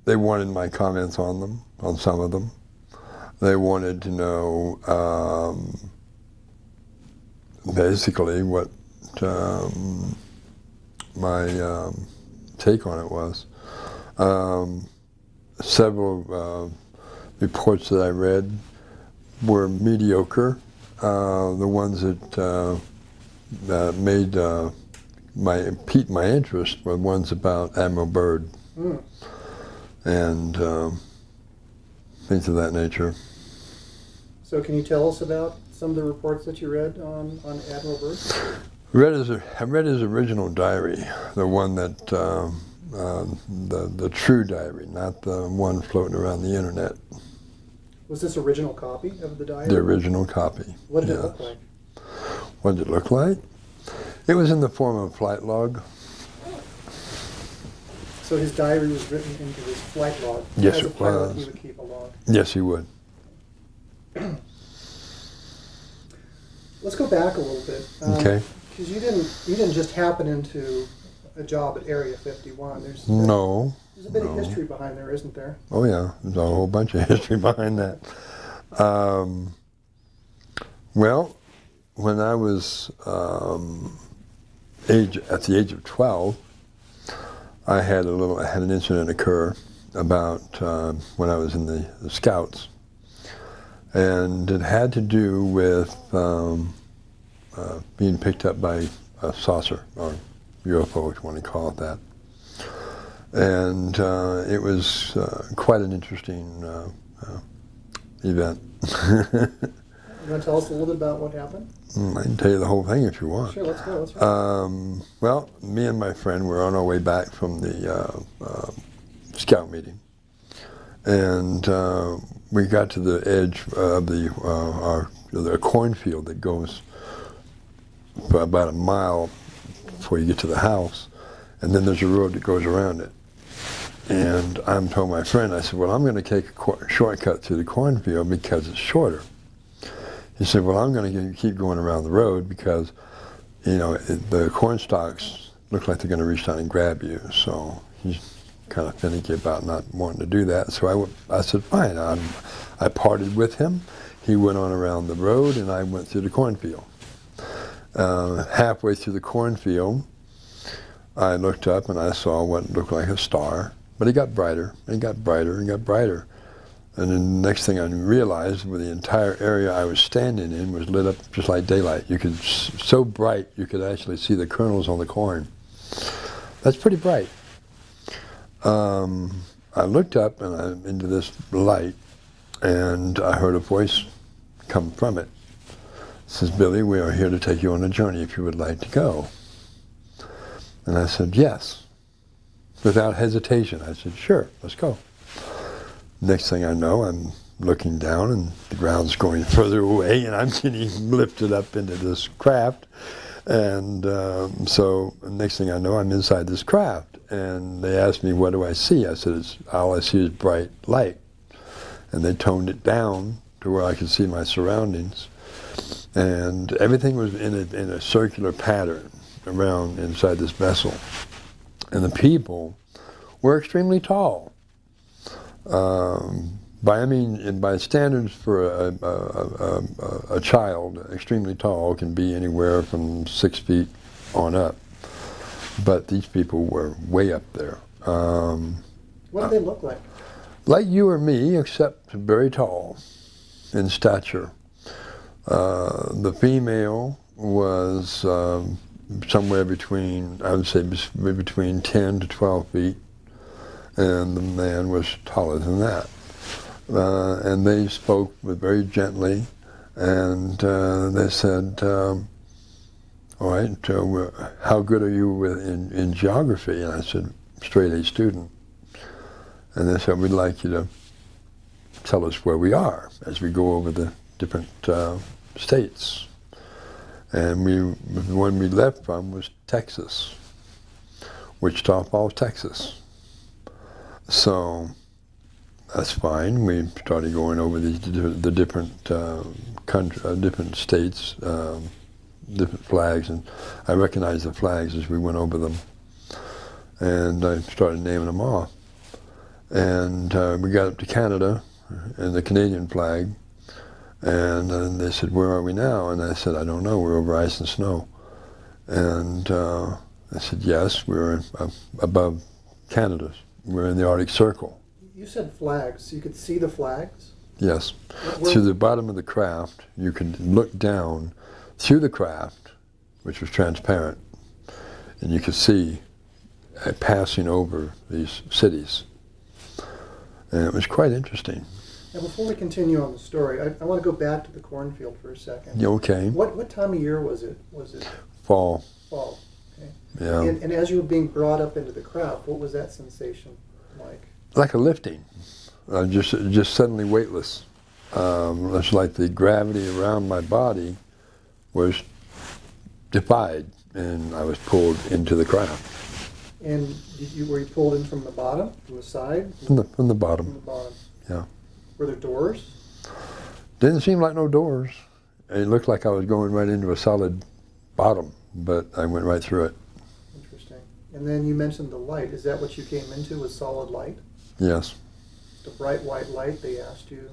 they wanted my comments on them, on some of them. They wanted to know basically what my take on it was. Several reports that I read were mediocre. The ones that piqued my interest were ones about Admiral Byrd and things of that nature. So can you tell us about some of the reports that you read on Admiral Byrd? I read his original diary, the one that, the true diary, not the one floating around the internet. Was this original copy of the diary? The original copy. What did it look like? What did it look like? It was in the form of a flight log. So his diary was written into his flight log? Yes, As a it pilot, was. he would keep a log? Yes, he would. Let's go back a little bit. Okay. Because you didn't just happen into a job at Area 51. There's a bit of history behind there, isn't there? Oh yeah, there's a whole bunch of history behind that. Well, when I was at the age of 12, I had an incident occur about when I was in the Scouts, and it had to do with being picked up by a saucer or UFO, if you want to call it that. And it was quite an interesting event. You want to tell us a little bit about what happened? I can tell you the whole thing if you want. Sure, let's go. Let's go. Well, me and my friend were on our way back from the scout meeting, and we got to the edge of the cornfield that goes for about a mile before you get to the house, and then there's a road that goes around it. And I told my friend, I said, well, I'm going to take a shortcut through the cornfield because it's shorter. He said, well, I'm going to keep going around the road because, you know, the corn stalks look like they're going to reach down and grab you. So he's kind of finicky about not wanting to do that. So I said, fine. I parted with him. He went on around the road, and I went through the cornfield. Halfway through the cornfield, I looked up and I saw what looked like a star, but it got brighter, and it got brighter, and it got brighter. And then the next thing I realized, with the entire area I was standing in was lit up just like daylight. You could, so bright, you could actually see the kernels on the corn. That's pretty bright. I looked up and into this light, and I heard a voice come from it. It says, Billy, we are here to take you on a journey if you would like to go. And I said, yes. Without hesitation, I said, sure, let's go. Next thing I know, I'm looking down, and the ground's going further away, and I'm getting lifted up into this craft. And so next thing I know, I'm inside this craft. And they asked me, what do I see? I said, all I see is bright light. And they toned it down to where I could see my surroundings. And everything was in a circular pattern around inside this vessel. And the people were extremely tall. By standards for a child, extremely tall can be anywhere from 6 feet on up. But these people were way up there. What did they look like? Like you or me, except very tall in stature. The female was somewhere between, I would say, between 10 to 12 feet. And the man was taller than that. And they spoke very gently, and they said, all right, so how good are you in geography? And I said, straight A student. And they said, we'd like you to tell us where we are as we go over the different states. And the one we left from was Texas, Wichita Falls, Texas. So that's fine. We started going over the different different states, different flags, and I recognized the flags as we went over them. And I started naming them off. And we got up to Canada and the Canadian flag, and they said, "Where are we now?" And I said, "I don't know. We're over ice and snow." And I said, "Yes, we're above Canada. We're in the Arctic Circle." You said flags. So you could see the flags? Yes. Where- Through the bottom of the craft, you could look down through the craft, which was transparent, and you could see passing over these cities. And it was quite interesting. Now, before we continue on the story, I want to go back to the cornfield for a second. Yeah, okay. What time of year was it? Was it Fall. fall? Okay. Yeah. And as you were being brought up into the craft, what was that sensation like? Like a lifting. Just suddenly weightless. It's like the gravity around my body was defied, and I was pulled into the craft. And were you pulled in from the bottom, from the side? From the From bottom. the bottom. Yeah. Were there doors? Didn't seem like no doors. It looked like I was going right into a solid bottom, but I went right through it. Interesting. And then you mentioned the light. Is that what you came into, was solid light? Yes. The bright white light, they asked you,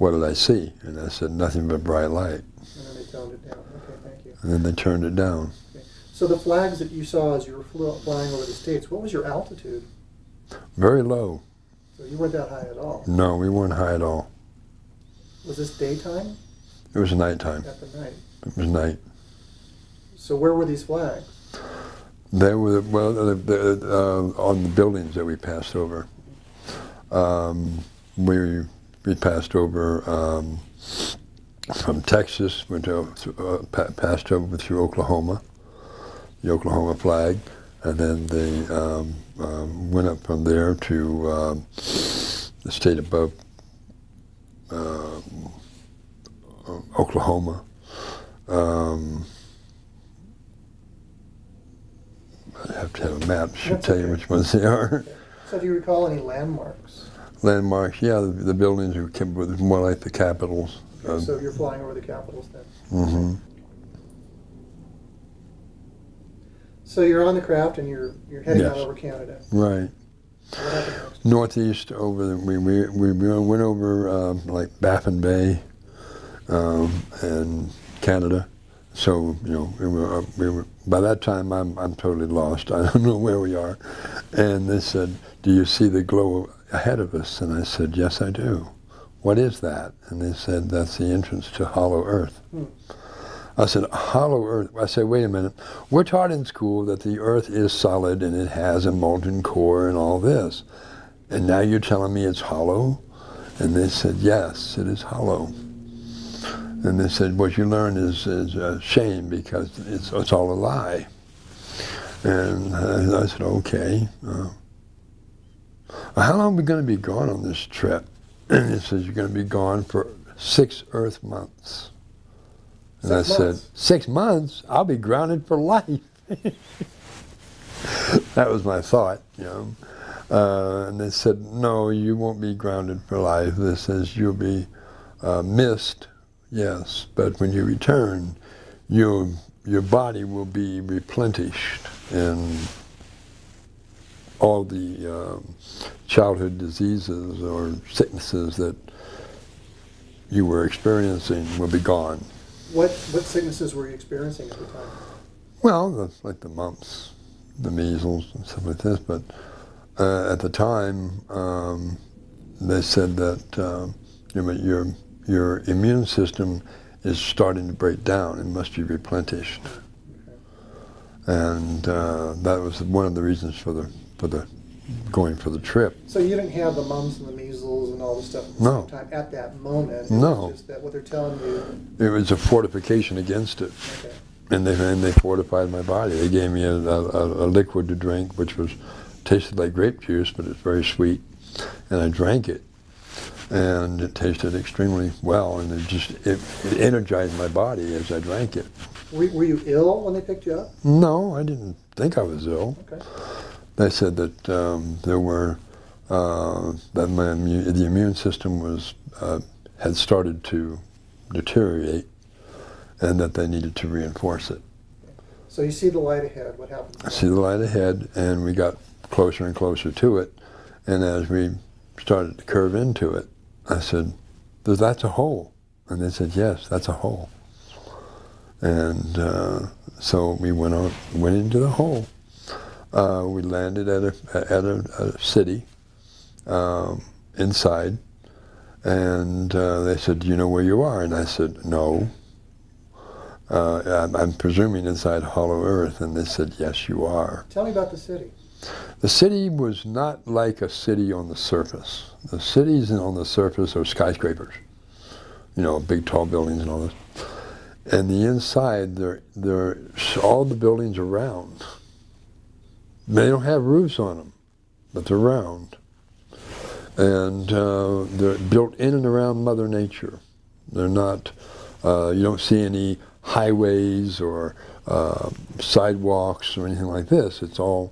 What did I see? And I said, nothing but bright light. and then they toned it down. Okay, thank you. And then they turned it down. Okay. So the flags that you saw as you were flying over the States, what was your altitude? Very low. So you weren't that high at all. No, we weren't high at all. Was this daytime? It was nighttime. At the night. It was night. So where were these flags? They were, on the buildings that we passed over. We passed over from Texas, passed over through Oklahoma, the Oklahoma flag, and then they went up from there to the state above Oklahoma. I have to have a map to That's tell you okay. which ones they are. Okay. So do you recall any landmarks? Landmarks, yeah, the buildings were more like the capitals. Okay, so you're flying over the capitals then? Mm-hmm. So you're on the craft and you're heading Yes. out over Canada. Right. So what happened next? Northeast over, we went over like Baffin Bay and Canada. So, you know, we were, by that time I'm totally lost. I don't know where we are. And they said, "Do you see the glow ahead of us?" And I said, "Yes, I do." "What is that?" And they said, "That's the entrance to Hollow Earth." I said, "Hollow Earth?" I said, "Wait a minute. We're taught in school that the Earth is solid and it has a molten core and all this. And now you're telling me it's hollow?" And they said, "Yes, it is hollow." And they said, "What you learn is a shame because it's all a lie." And I said, "Okay. How long are we going to be gone on this trip?" And it says, "You're going to be gone for 6 Earth months." And I said, 6 months? I'll be grounded for life. That was my thought, you know. And they said, "No, you won't be grounded for life." This says you'll be missed, yes, but when you return, your body will be replenished and all the childhood diseases or sicknesses that you were experiencing will be gone. What sicknesses were you experiencing at the time? Well, like the mumps, the measles, and stuff like this. But at the time, they said that your immune system is starting to break down and must be replenished. Okay. And that was one of the reasons for the going for the trip. So you didn't have the mumps and the measles and all the stuff at the No. same time at that moment? It No. was just that what they're telling you. It was a fortification against it. Okay. And they fortified my body. They gave me a liquid to drink, which tasted like grape juice, but it's very sweet. And I drank it, and it tasted extremely well, and it energized my body as I drank it. Were you ill when they picked you up? No, I didn't think I was ill. Okay. They said that the immune system had started to deteriorate, and that they needed to reinforce it. So you see the light ahead. What happens? I see the light ahead, and we got closer and closer to it, And as we started to curve into it, I said, that's a hole. And they said, yes, that's a hole. And so we went into the hole. We landed at a city inside, and they said, do you know where you are? And I said, no. I'm presuming inside hollow earth. And they said, yes, you are. Tell me about the city. The city was not like a city on the surface. The cities on the surface are skyscrapers, you know, big tall buildings and all this. And the inside, they're all the buildings are round. They don't have roofs on them, but they're round. And they're built in and around Mother Nature. They're not, you don't see any highways or sidewalks or anything like this. It's all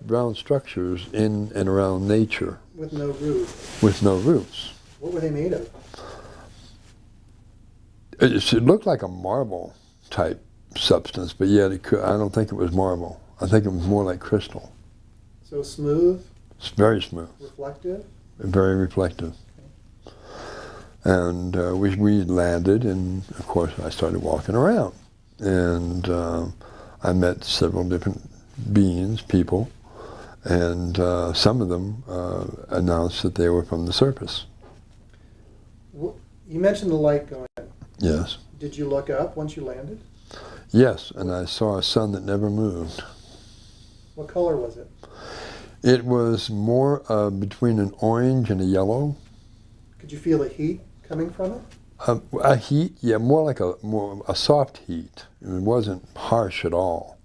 round structures in and around nature. With no roof. With no roofs. What were they made of? It looked like a marble type substance, but yet I don't think it was marble. I think it was more like crystal. So smooth? It's very smooth. Reflective? Very reflective. Okay. And we landed, and of course I started walking around. And I met several different beings, people, and some of them announced that they were from the surface. You mentioned the light going in. Yes. Did you look up once you landed? Yes, and I saw a sun that never moved. What color was it? It was more between an orange and a yellow. Could you feel the heat coming from it? A heat, yeah, more like a soft heat. It wasn't harsh at all.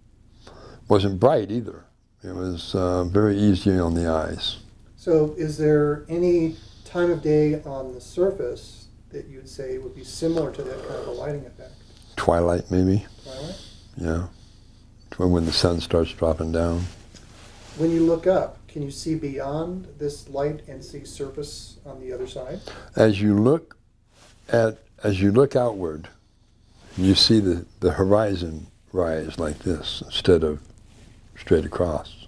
It wasn't bright either. It was very easy on the eyes. So is there any time of day on the surface that you'd say would be similar to that kind of a lighting effect? Twilight, maybe. Twilight? Yeah. When the sun starts dropping down. When you look up, can you see beyond this light and see surface on the other side? As you look outward, you see the horizon rise like this instead of straight across.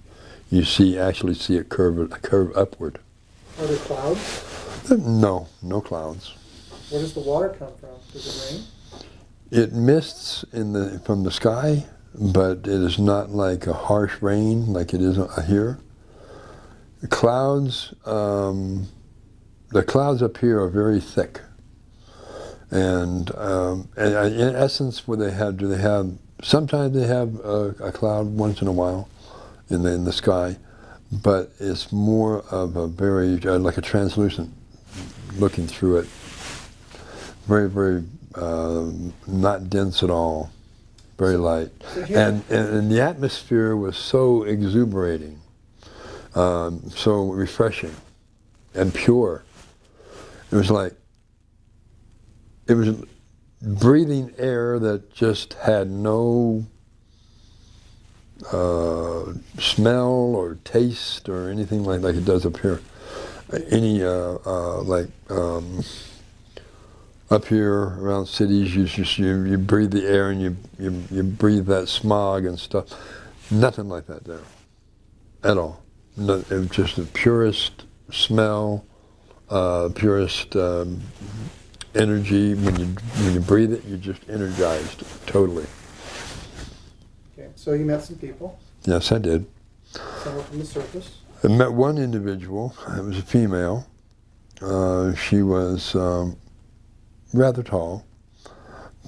You actually see it curve upward. Are there clouds? No clouds. Where does the water come from? Does it rain? It mists from the sky, but it is not like a harsh rain like it is here. The clouds up here are very thick, and in essence, do they have? Sometimes they have a cloud once in a while in the sky, but it's more of a very like a translucent, looking through it. Very, very not dense at all. Very light. And the atmosphere was so exuberating, so refreshing and pure. It was breathing air that just had no smell or taste or anything like it does up here. Up here around cities, you breathe the air and you breathe that smog and stuff. Nothing like that there, at all. No, it was just the purest smell, purest energy. When you breathe it, you're just energized totally. Okay, so you met some people. Yes, I did. Some from the surface. I met one individual. It was a female. She was rather tall,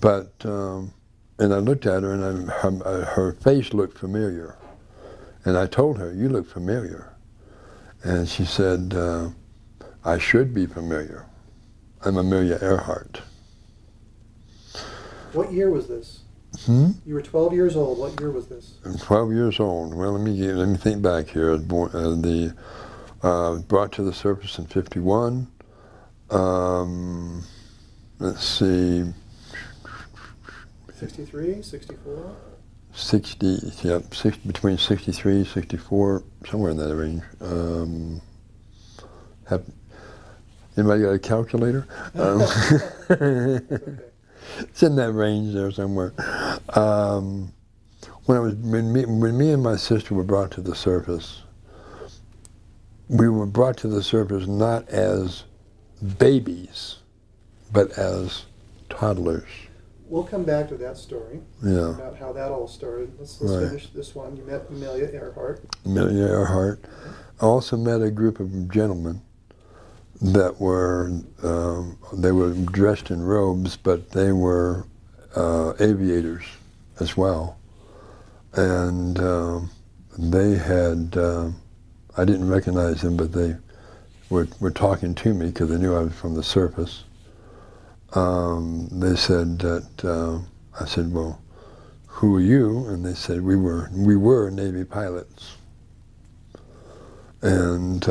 but and I looked at her, and her face looked familiar, and I told her, "You look familiar," and she said, "I should be familiar. I'm Amelia Earhart." What year was this? You were 12 years old. What year was this? I'm 12 years old. Well, let me think back here. I was born, brought to the surface in '51. Let's see. 63, 64? 60, yep, between 63, 64, somewhere in that range. Anybody got a calculator? Okay. It's in that range there somewhere. When me and my sister were brought to the surface, we were brought to the surface not as babies, but as toddlers. We'll come back to that story. Yeah. About how that all started. Let's Right. finish this one. You met Amelia Earhart. Amelia Earhart. I also met a group of gentlemen that were, they were dressed in robes, but they were aviators as well. And they had, I didn't recognize them, but they were talking to me because they knew I was from the surface. They said that, I said, well, who are you? And they said, we were Navy pilots. And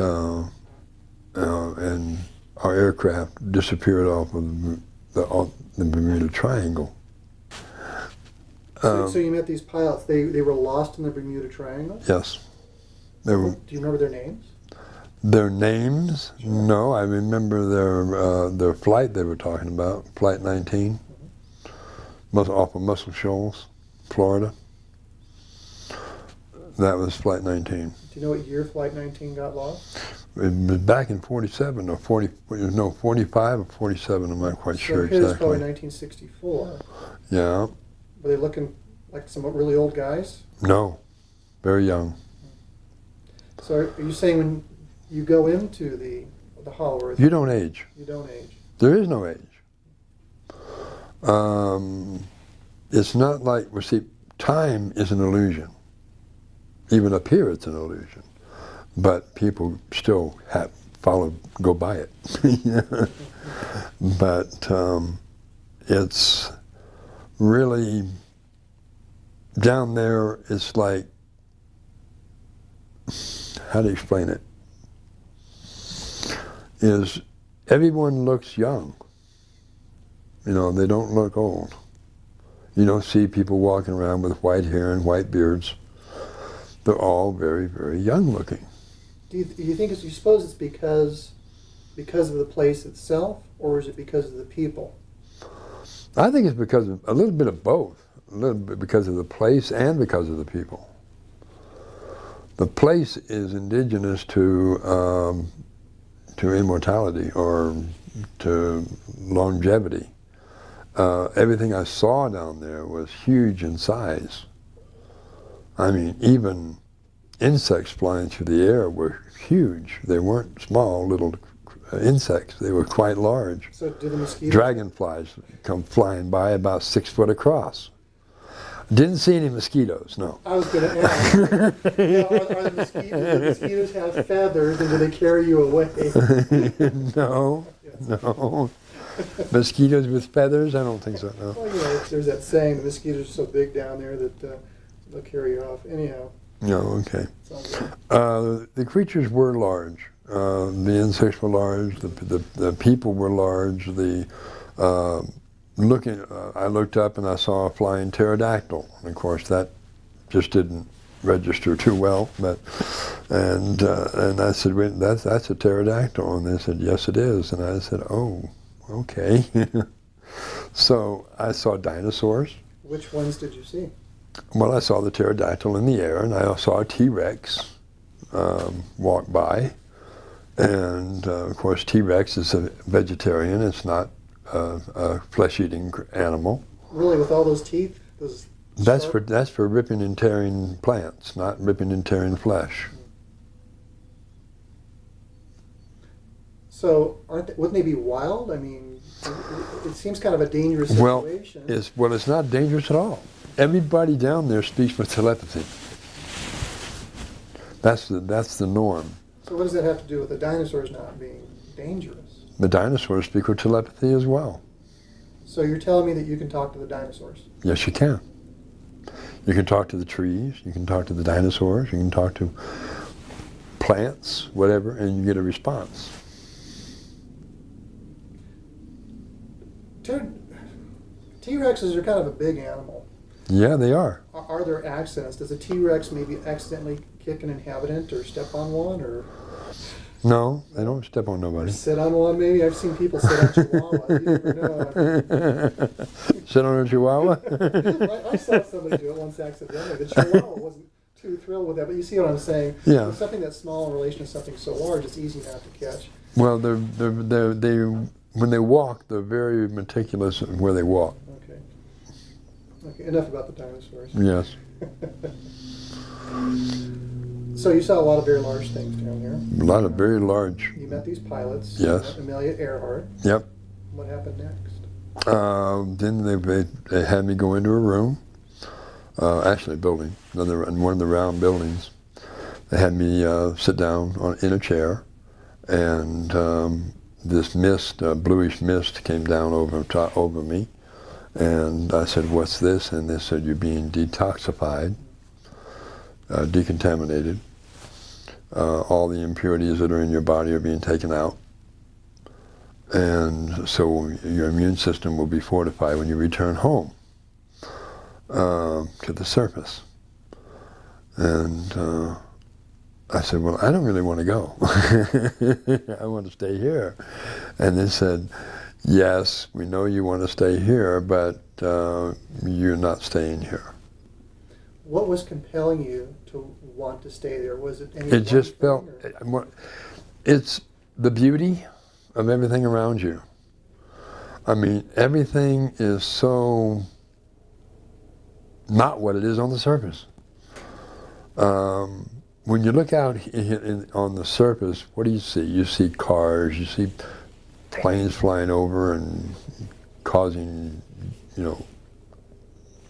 our aircraft disappeared off of the Bermuda Triangle. So you met these pilots. They were lost in the Bermuda Triangle? Yes. They were, Do you remember their names? their names? Sure. No, I remember their flight they were talking about, Flight 19, off of Muscle Shoals, Florida. That was Flight 19. Do you know what year Flight 19 got lost? It was back in 47 or 40, no, 45 or 47, I'm not quite sure So here's exactly. probably 1964. Yeah. Were they looking like some really old guys? No, very young. So are you saying when you go into the Hollow Earth, You don't age. you don't age? There is no age. It's not like, well, see, time is an illusion. Even up here, it's an illusion. But people still go by it. But it's really, down there, it's like, how do you explain it? Is everyone looks young. You know, they don't look old. You don't see people walking around with white hair and white beards. They're all very, very young looking. Do you think you suppose it's because of the place itself, or is it because of the people? I think it's because of a little bit of both. A little bit because of the place and because of the people. The place is indigenous to immortality or to longevity. Everything I saw down there was huge in size. I mean, even insects flying through the air were huge. They weren't small little insects. They were quite large. So do the mosquitoes? Dragonflies come flying by about 6 foot across. Didn't see any mosquitoes, no. I was going to ask. Now, are the mosquitoes have feathers, and do they carry you away? No, no. Mosquitoes with feathers? I don't think so, no. Well, you know, there's that saying, the mosquitoes are so big down there that they'll carry you off. Anyhow. No, okay. Sounds good. The creatures were large. The insects were large. The people were large. I looked up and I saw a flying pterodactyl. And of course, that just didn't register too well. And I said, "Wait, that's a pterodactyl." And they said, "Yes, it is." And I said, "Oh, okay." So I saw dinosaurs. Which ones did you see? Well, I saw the pterodactyl in the air, and I saw a T-Rex walk by. And of course, T-Rex is a vegetarian. It's not a flesh-eating animal. Really, with all those teeth? That's for ripping and tearing plants, not ripping and tearing flesh. So, wouldn't they be wild? I mean, it seems kind of a dangerous situation. Well, it's not dangerous at all. Everybody down there speaks with telepathy. That's the norm. So what does that have to do with the dinosaurs not being dangerous? The dinosaurs speak with telepathy as well. So you're telling me that you can talk to the dinosaurs? Yes, you can. You can talk to the trees, you can talk to the dinosaurs, you can talk to plants, whatever, and you get a response. T-Rexes are kind of a big animal. Yeah, they are. Are there accidents? Does a T-Rex maybe accidentally kick an inhabitant or step on one, or No, they don't step on nobody. sit on one maybe? I've seen people sit on Chihuahua. You never know. Sit on a chihuahua? I saw somebody do it once accidentally. The Chihuahua wasn't too thrilled with that, but you see what I'm saying? Yeah. With something that's small in relation to something so large, it's easy not to catch. Well, they when they walk, they're very meticulous in where they walk. Okay. Okay, enough about the dinosaurs. Yes. So you saw a lot of very large things down there. A lot of very large. You met these pilots. Yes. Amelia Earhart. Yep. What happened next? Then they had me go into a room, actually a building, in one of the round buildings. They had me sit down in a chair, and this mist, bluish mist, came down over me. And I said, "What's this?" And they said, "You're being detoxified, decontaminated. All the impurities that are in your body are being taken out. And so your immune system will be fortified when you return home to the surface." And I said, "Well, I don't really want to go. I want to stay here." And they said, "Yes, we know you want to stay here, but you're not staying here." What was compelling you to want to stay there? Was it any It just one felt, thing, or- it's the beauty of everything around you. I mean, everything is so not what it is on the surface. When you look out on the surface, what do you see? You see cars, you see planes flying over and causing,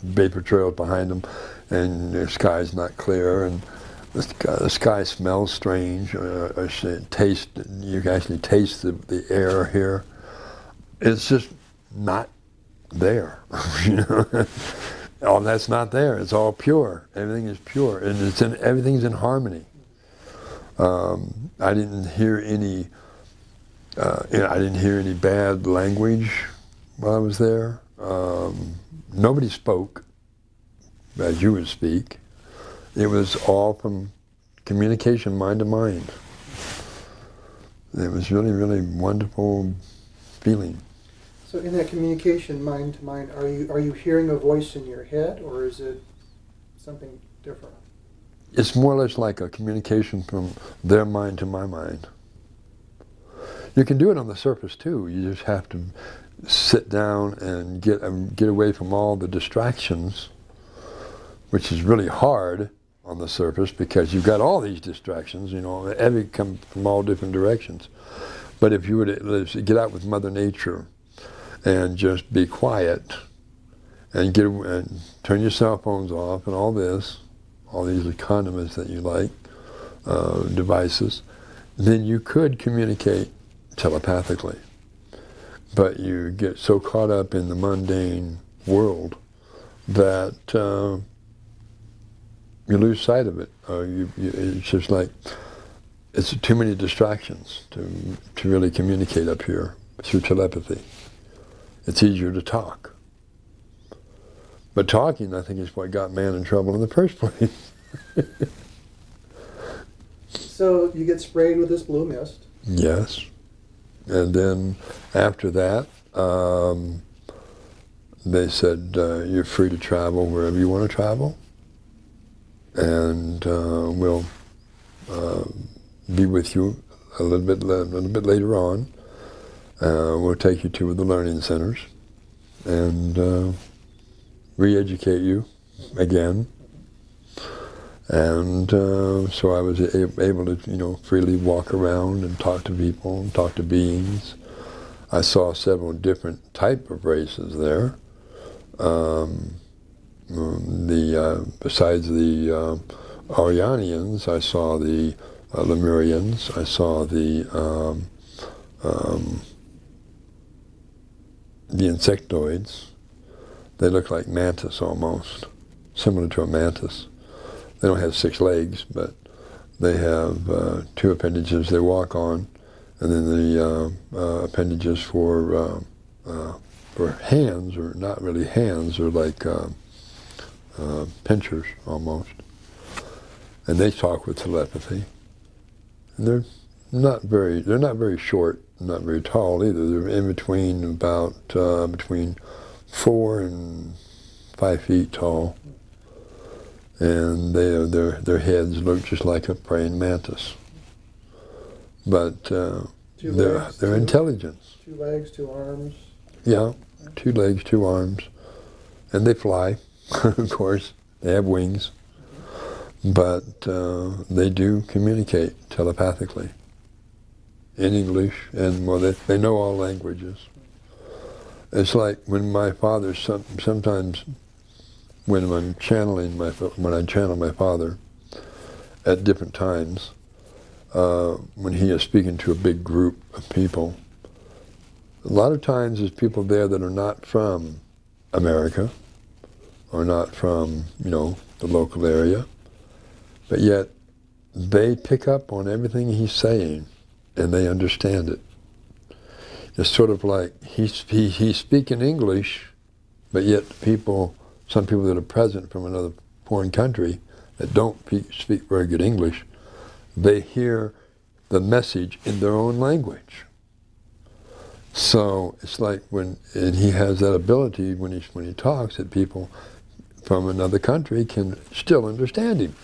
vapor trails behind them, and the sky's not clear, and the sky smells strange. You can actually taste the air here. It's just not there. All that's not there. It's all pure. Everything is pure, and everything's in harmony. I didn't hear any. I didn't hear any bad language while I was there. Nobody spoke as you would speak. It was all from communication, mind to mind. It was really, really wonderful feeling. So in that communication, mind to mind, are you hearing a voice in your head, or is it something different? It's more or less like a communication from their mind to my mind. You can do it on the surface too. You just have to sit down and get away from all the distractions, which is really hard on the surface because you've got all these distractions, every come from all different directions. But if you were to get out with Mother Nature and just be quiet and turn your cell phones off and all these economists that you like, devices, then you could communicate telepathically. But you get so caught up in the mundane world that you lose sight of it. It's just like, it's too many distractions to really communicate up here through telepathy. It's easier to talk. But talking, I think, is what got man in trouble in the first place. So you get sprayed with this blue mist. Yes. And then after that, they said, you're free to travel wherever you want to travel. And we'll be with you a little bit later on. We'll take you to the learning centers and re-educate you again. And so I was able to, freely walk around and talk to people and talk to beings. I saw several different type of races there. Besides the Aryanians, I saw the Lemurians. I saw the insectoids. They look like mantis almost, similar to a mantis. They don't have 6 legs, but they have 2 appendages they walk on, and then the appendages for hands, or not really hands, are like pinchers almost. And they talk with telepathy. And they're not very short, not very tall either. They're in between between 4 and 5 feet tall. and their heads look just like a praying mantis. But they're intelligent. 2 legs, 2 arms. Yeah, 2 legs, 2 arms, and they fly. Of course, they have wings, but they do communicate telepathically in English, and well, they know all languages. It's like when my father sometimes when I channel my father at different times, when he is speaking to a big group of people, a lot of times there's people there that are not from America or not from, the local area, but yet they pick up on everything he's saying and they understand it. It's sort of like he's speaking English, but yet some people that are present from another foreign country that don't speak very good English, they hear the message in their own language. So it's like and he has that ability when he talks that people from another country can still understand him.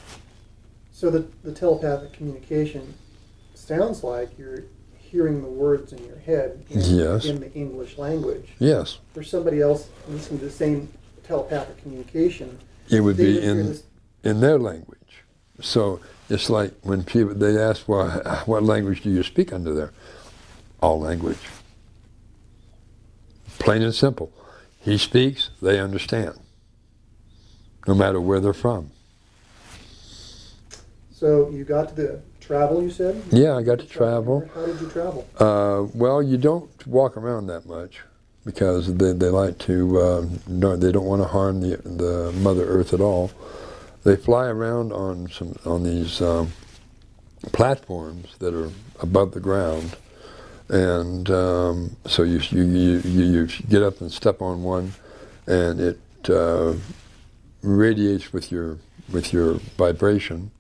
So the telepathic communication sounds like you're hearing the words in your head in the English language. Yes. For somebody else listening to the same telepathic communication, it would be in their language. So it's like when they ask, well, what language do you speak under there? All language. Plain and simple. He speaks, they understand, no matter where they're from. So you got to travel, you said? Yeah, I got to travel. How did you travel? Well, you don't walk around that much because they like to, they don't want to harm the Mother Earth at all. They fly around on these platforms that are above the ground, and so you get up and step on one, and it radiates with your vibration,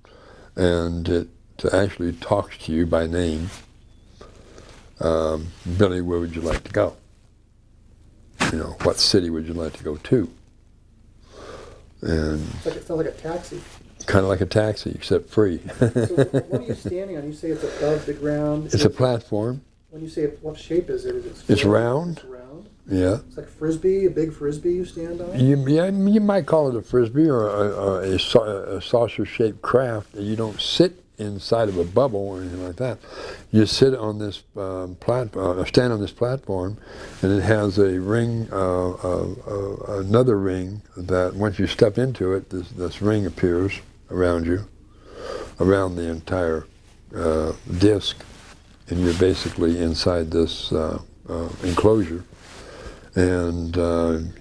and it actually talks to you by name. Billy, where would you like to go? What city would you like to go to? And it sounds like a taxi. Kind of like a taxi, except free. So what are you standing on? You say it's above the ground. It's a platform. When you say what shape is it? Is it It's round. It's round? Yeah. It's like a frisbee, a big frisbee you stand on? You might call it a frisbee or a saucer-shaped craft. You don't sit inside of a bubble or anything like that. You sit on this stand on this platform, and it has a ring, another ring that once you step into it, this ring appears around you, around the entire disc, and you're basically inside this enclosure, and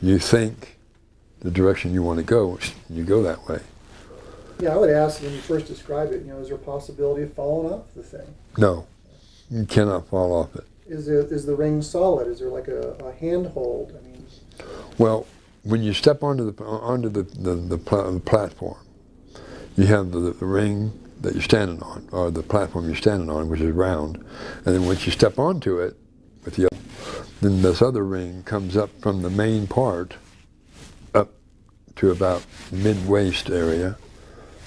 you think the direction you want to go, you go that way. Yeah, I would ask when you first describe it, is there a possibility of falling off the thing? No, you cannot fall off it. Is the ring solid? Is there like a handhold? Well, when you step onto the platform, you have the ring that you're standing on, or the platform you're standing on, which is round, and then once you step onto it, then this other ring comes up from the main part up to about mid-waist area,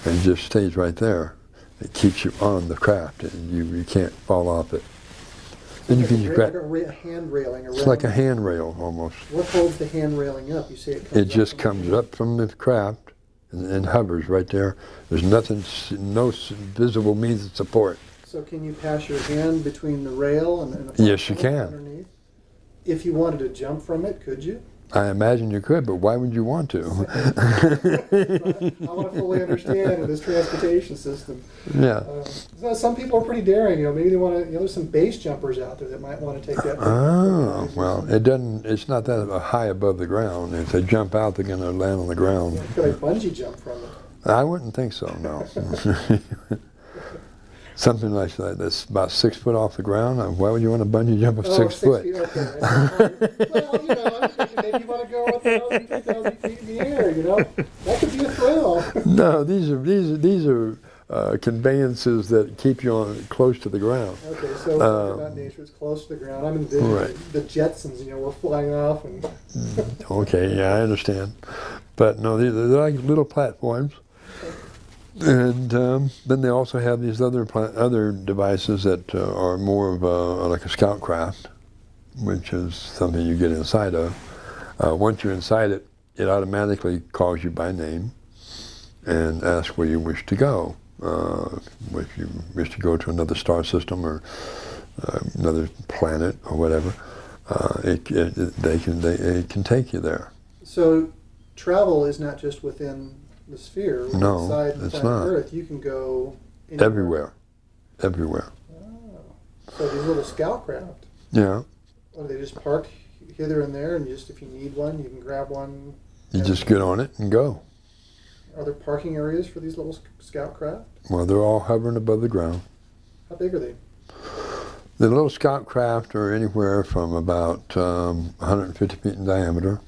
and just stays right there. It keeps you on the craft, and you can't fall off it. Then you can grab a hand railing around. It's like a handrail almost. What holds the hand railing up? You say it just comes up from the craft and hovers right there. There's no visible means of support. So can you pass your hand between the rail and the platform? Yes, you can. Underneath? If you wanted to jump from it, could you? I imagine you could, but why would you want to? I want to fully understand this transportation system. Yeah. Some people are pretty daring. Maybe they want to. There's some base jumpers out there that might want to take that. Oh, well, it doesn't. It's not that high above the ground. If they jump out, they're going to land on the ground. Yeah, could I bungee jump from it? I wouldn't think so. No. Something like that that's about 6 foot off the ground. Why would you want to bungee jump of 6 foot? Feet, okay. Well, I'm thinking maybe you want to go 1,000, 2,000 feet in the air. That could be a thrill. No, these are conveyances that keep you close to the ground. Okay, so about nature, it's close to the ground. I'm envisioning the Jetsons. We're flying off and. Okay, yeah, I understand, but no, they're like little platforms, And then they also have these other devices that are more of like a scout craft, which is something you get inside of. Once you're inside it, it automatically calls you by name and asks where you wish to go. If you wish to go to another star system or another planet or whatever, it can take you there. So travel is not just within the sphere. No, inside it's planet not. Earth, you can go anywhere. Everywhere. Oh. So these little scout craft. Yeah. Or they just park hither and there, and just if you need one, you can grab one. You just get on it and go. Are there parking areas for these little scout craft? Well, they're all hovering above the ground. How big are they? The little scout craft are anywhere from about 150 feet in diameter,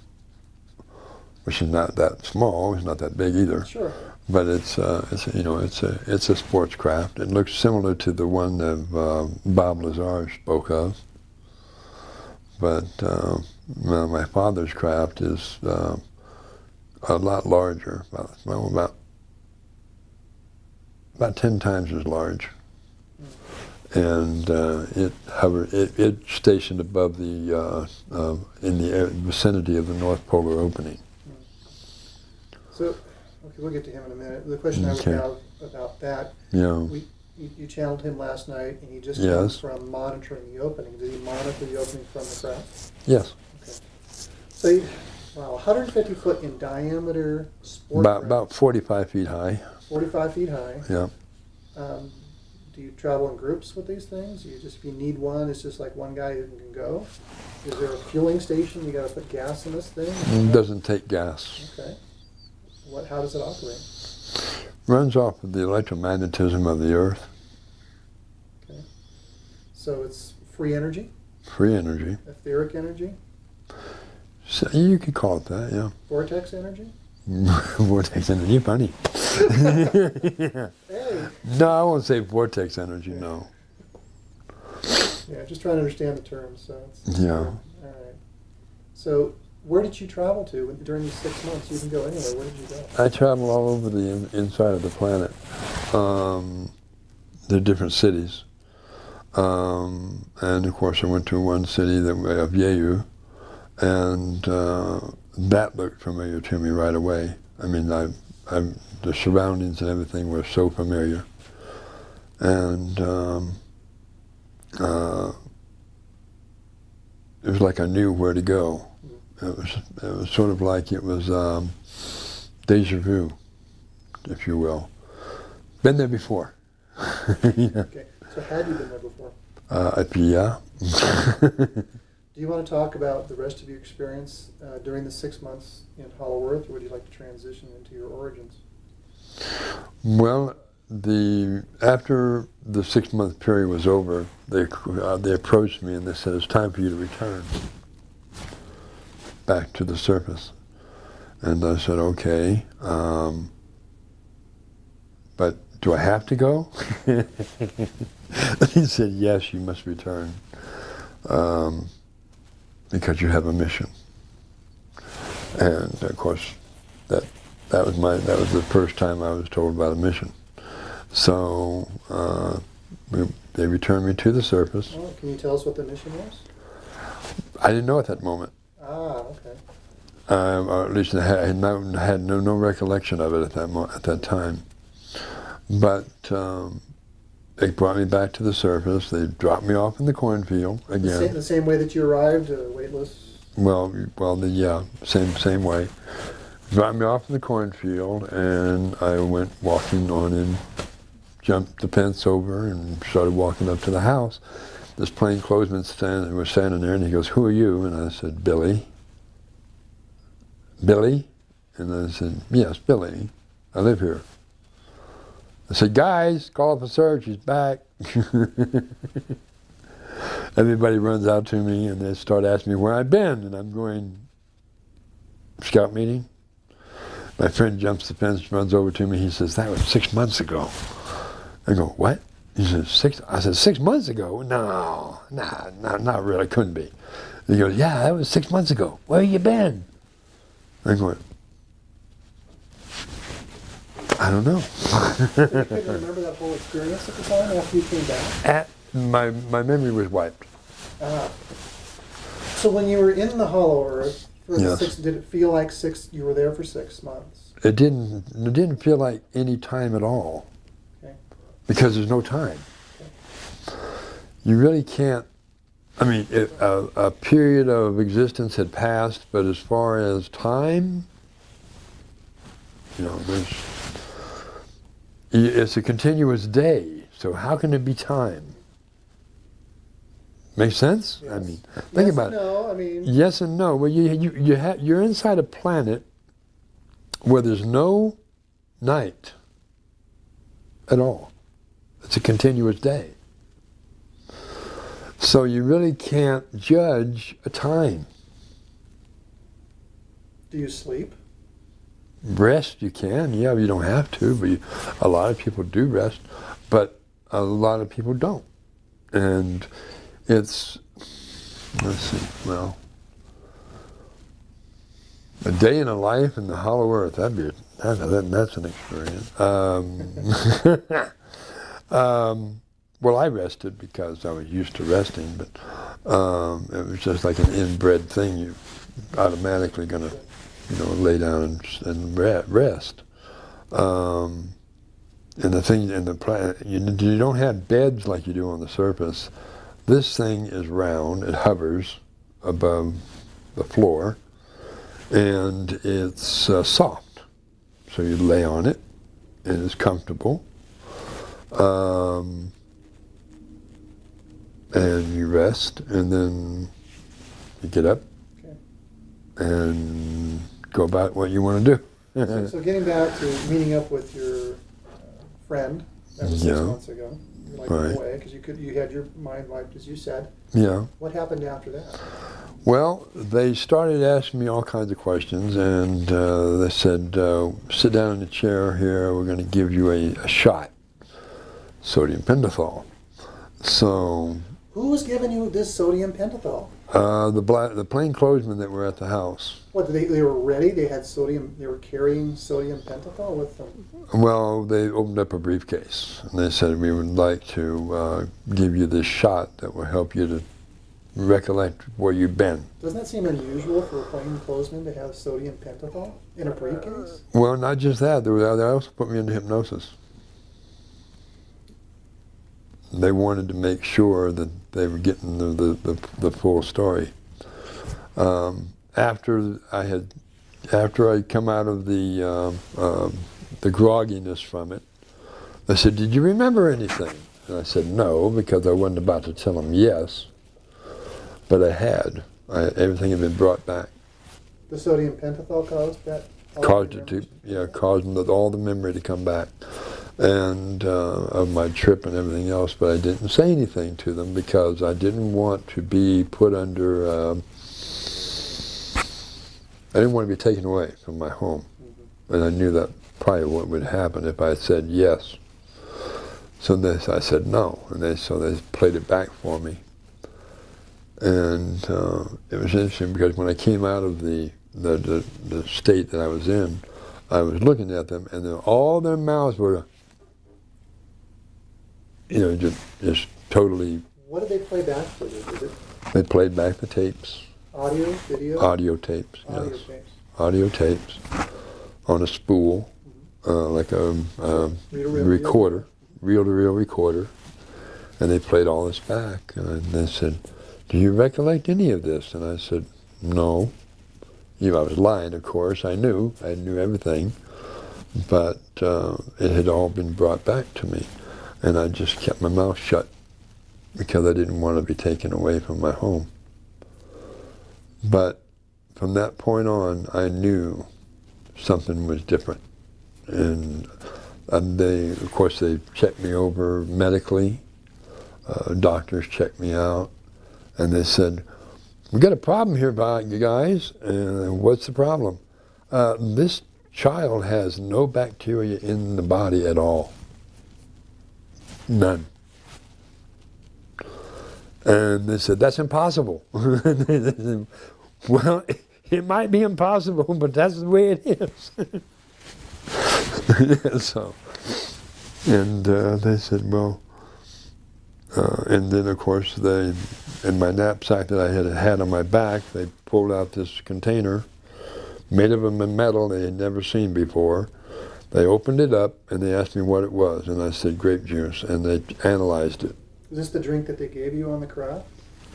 which is not that small. It's not that big either. Sure. But it's a sports craft. It looks similar to the one that Bob Lazar spoke of. But my father's craft is a lot larger, about 10 times as large. And it's stationed above the in the vicinity of the North Polar opening. So, okay, we'll get to him in a minute. The question I would have about that, Yeah. You channeled him last night, and he just Yes. came from monitoring the opening. Did he monitor the opening from the craft? Yes. Okay. So, wow, 150 foot in diameter sport craft, About 45 feet high. 45 feet high. Yeah. Do you travel in groups with these things? If you need one, it's just like one guy who can go? Is there a fueling station? You got to put gas in this thing? It doesn't take gas. Okay. How does it operate? Runs off of the electromagnetism of the Earth. Okay. So it's free energy? Free energy. Etheric energy? So you could call it that, yeah. Vortex energy? Vortex energy, funny. Yeah. Hey. No, I won't say vortex energy, no. Yeah, just trying to understand the terms. So Yeah. All right. So where did you travel to during these 6 months? You can go anywhere. Where did you go? I travel all over the inside of the planet. There are different cities. And of course I went to one city of Yeyu, and that looked familiar to me right away. I mean, the surroundings and everything were so familiar. And it was like I knew where to go. It was sort of like it was deja vu, if you will. Been there before. Yeah. Okay. So had you been there before? Yeah. Do you want to talk about the rest of your experience during the 6 months in Hollow Earth, or would you like to transition into your origins? Well, after the 6 month period was over, they approached me and they said, "It's time for you to return back to the surface." And I said, "Okay, but do I have to go?" He said, "Yes, you must return because you have a mission." And of course, that was the first time I was told about a mission. So they returned me to the surface. Well, can you tell us what the mission was? I didn't know at that moment. Ah, okay. Or at least I had no recollection of it at that time. But they brought me back to the surface. They dropped me off in the cornfield again. The same way that you arrived, weightless? Same way. Dropped me off in the cornfield, and I went walking on in, jumped the fence over, and started walking up to the house. This plainclothesman was standing there, and he goes, "Who are you?" And I said, "Billy." "Billy?" And I said, "Yes, Billy. I live here." I said, "Guys, call up a search. He's back." Everybody runs out to me, and they start asking me where I've been, and I'm going, "Scout meeting." My friend jumps the fence, runs over to me. He says, "That was 6 months ago." I go, "What?" He says, I said, 6 months ago? No, not really, couldn't be. He goes, "Yeah, that was 6 months ago. Where you been?" I go, I don't know. So you couldn't remember that whole experience at the time after you came back? My memory was wiped. So when you were in the Hollow Earth, for Yes. did it feel like you were there for 6 months? It didn't feel like any time at all. Okay. Because there's no time. Okay. You really can't. I mean, a period of existence had passed, but as far as time, it's a continuous day. So how can it be time? Make sense? Yes. I mean, think about it. No, I mean. Yes and no. Well, you're inside a planet where there's no night at all. It's a continuous day. So you really can't judge a time. Do you sleep? Rest you can, yeah, you don't have to, but a lot of people do rest, but a lot of people don't. And it's, let's see, well, a day in a life in the Hollow Earth, that's an experience. Well, I rested because I was used to resting, but it was just like an inbred thing. You're automatically going to, lay down and rest. And the thing in the planet, you don't have beds like you do on the surface. This thing is round. It hovers above the floor, and it's soft. So you lay on it, and it's comfortable. And you rest, and then you get up and go about what you want to do. So getting back to meeting up with your friend that was 6 months ago, you're like right. away because you had your mind wiped, as you said. Yeah. What happened after that? Well, they started asking me all kinds of questions, and they said, sit down in the chair here, we're going to give you a shot, sodium pentothal. So... Who was giving you this sodium pentothal? The plainclothesmen that were at the house. What, they were ready? They had sodium, they were carrying sodium pentothal with them? Well, they opened up a briefcase, and they said, we would like to give you this shot that will help you to recollect where you've been. Doesn't that seem unusual for a plainclothesman to have sodium pentothal in a briefcase? Well, not just that. They also put me into hypnosis. They wanted to make sure that they were getting the full story. After I come out of the grogginess from it, they said, "Did you remember anything?" And I said, "No," because I wasn't about to tell them yes, but I had. Everything had been brought back. The sodium pentothal caused that? Caused it to, caused all the memory to come back. And of my trip and everything else, but I didn't say anything to them because I didn't want to be put under, I didn't want to be taken away from my home. Mm-hmm. And I knew that probably what would happen if I said yes. So I said no, and so they played it back for me. And it was interesting because when I came out of the state that I was in, I was looking at them, and all their mouths were, just totally... What did they play back for you? They played back the tapes. Audio, video? Audio tapes, Audio yes. tapes. Audio tapes on a spool, like a recorder, reel-to-reel recorder. And they played all this back. And they said, "Do you recollect any of this?" And I said, "No." I was lying, of course. I knew everything. But it had all been brought back to me. And I just kept my mouth shut because I didn't want to be taken away from my home. But from that point on, I knew something was different. And they checked me over medically. Doctors checked me out. And they said, "We got a problem here, you guys." And what's the problem? This child has no bacteria in the body at all. None. And they said, "That's impossible." Well, it might be impossible, but that's the way it is. So, and they said, well, and then of course they, in my knapsack that I had on my back, they pulled out this container made of a metal they had never seen before. They opened it up and they asked me what it was, and I said grape juice, and they analyzed it. Is this the drink that they gave you on the craft?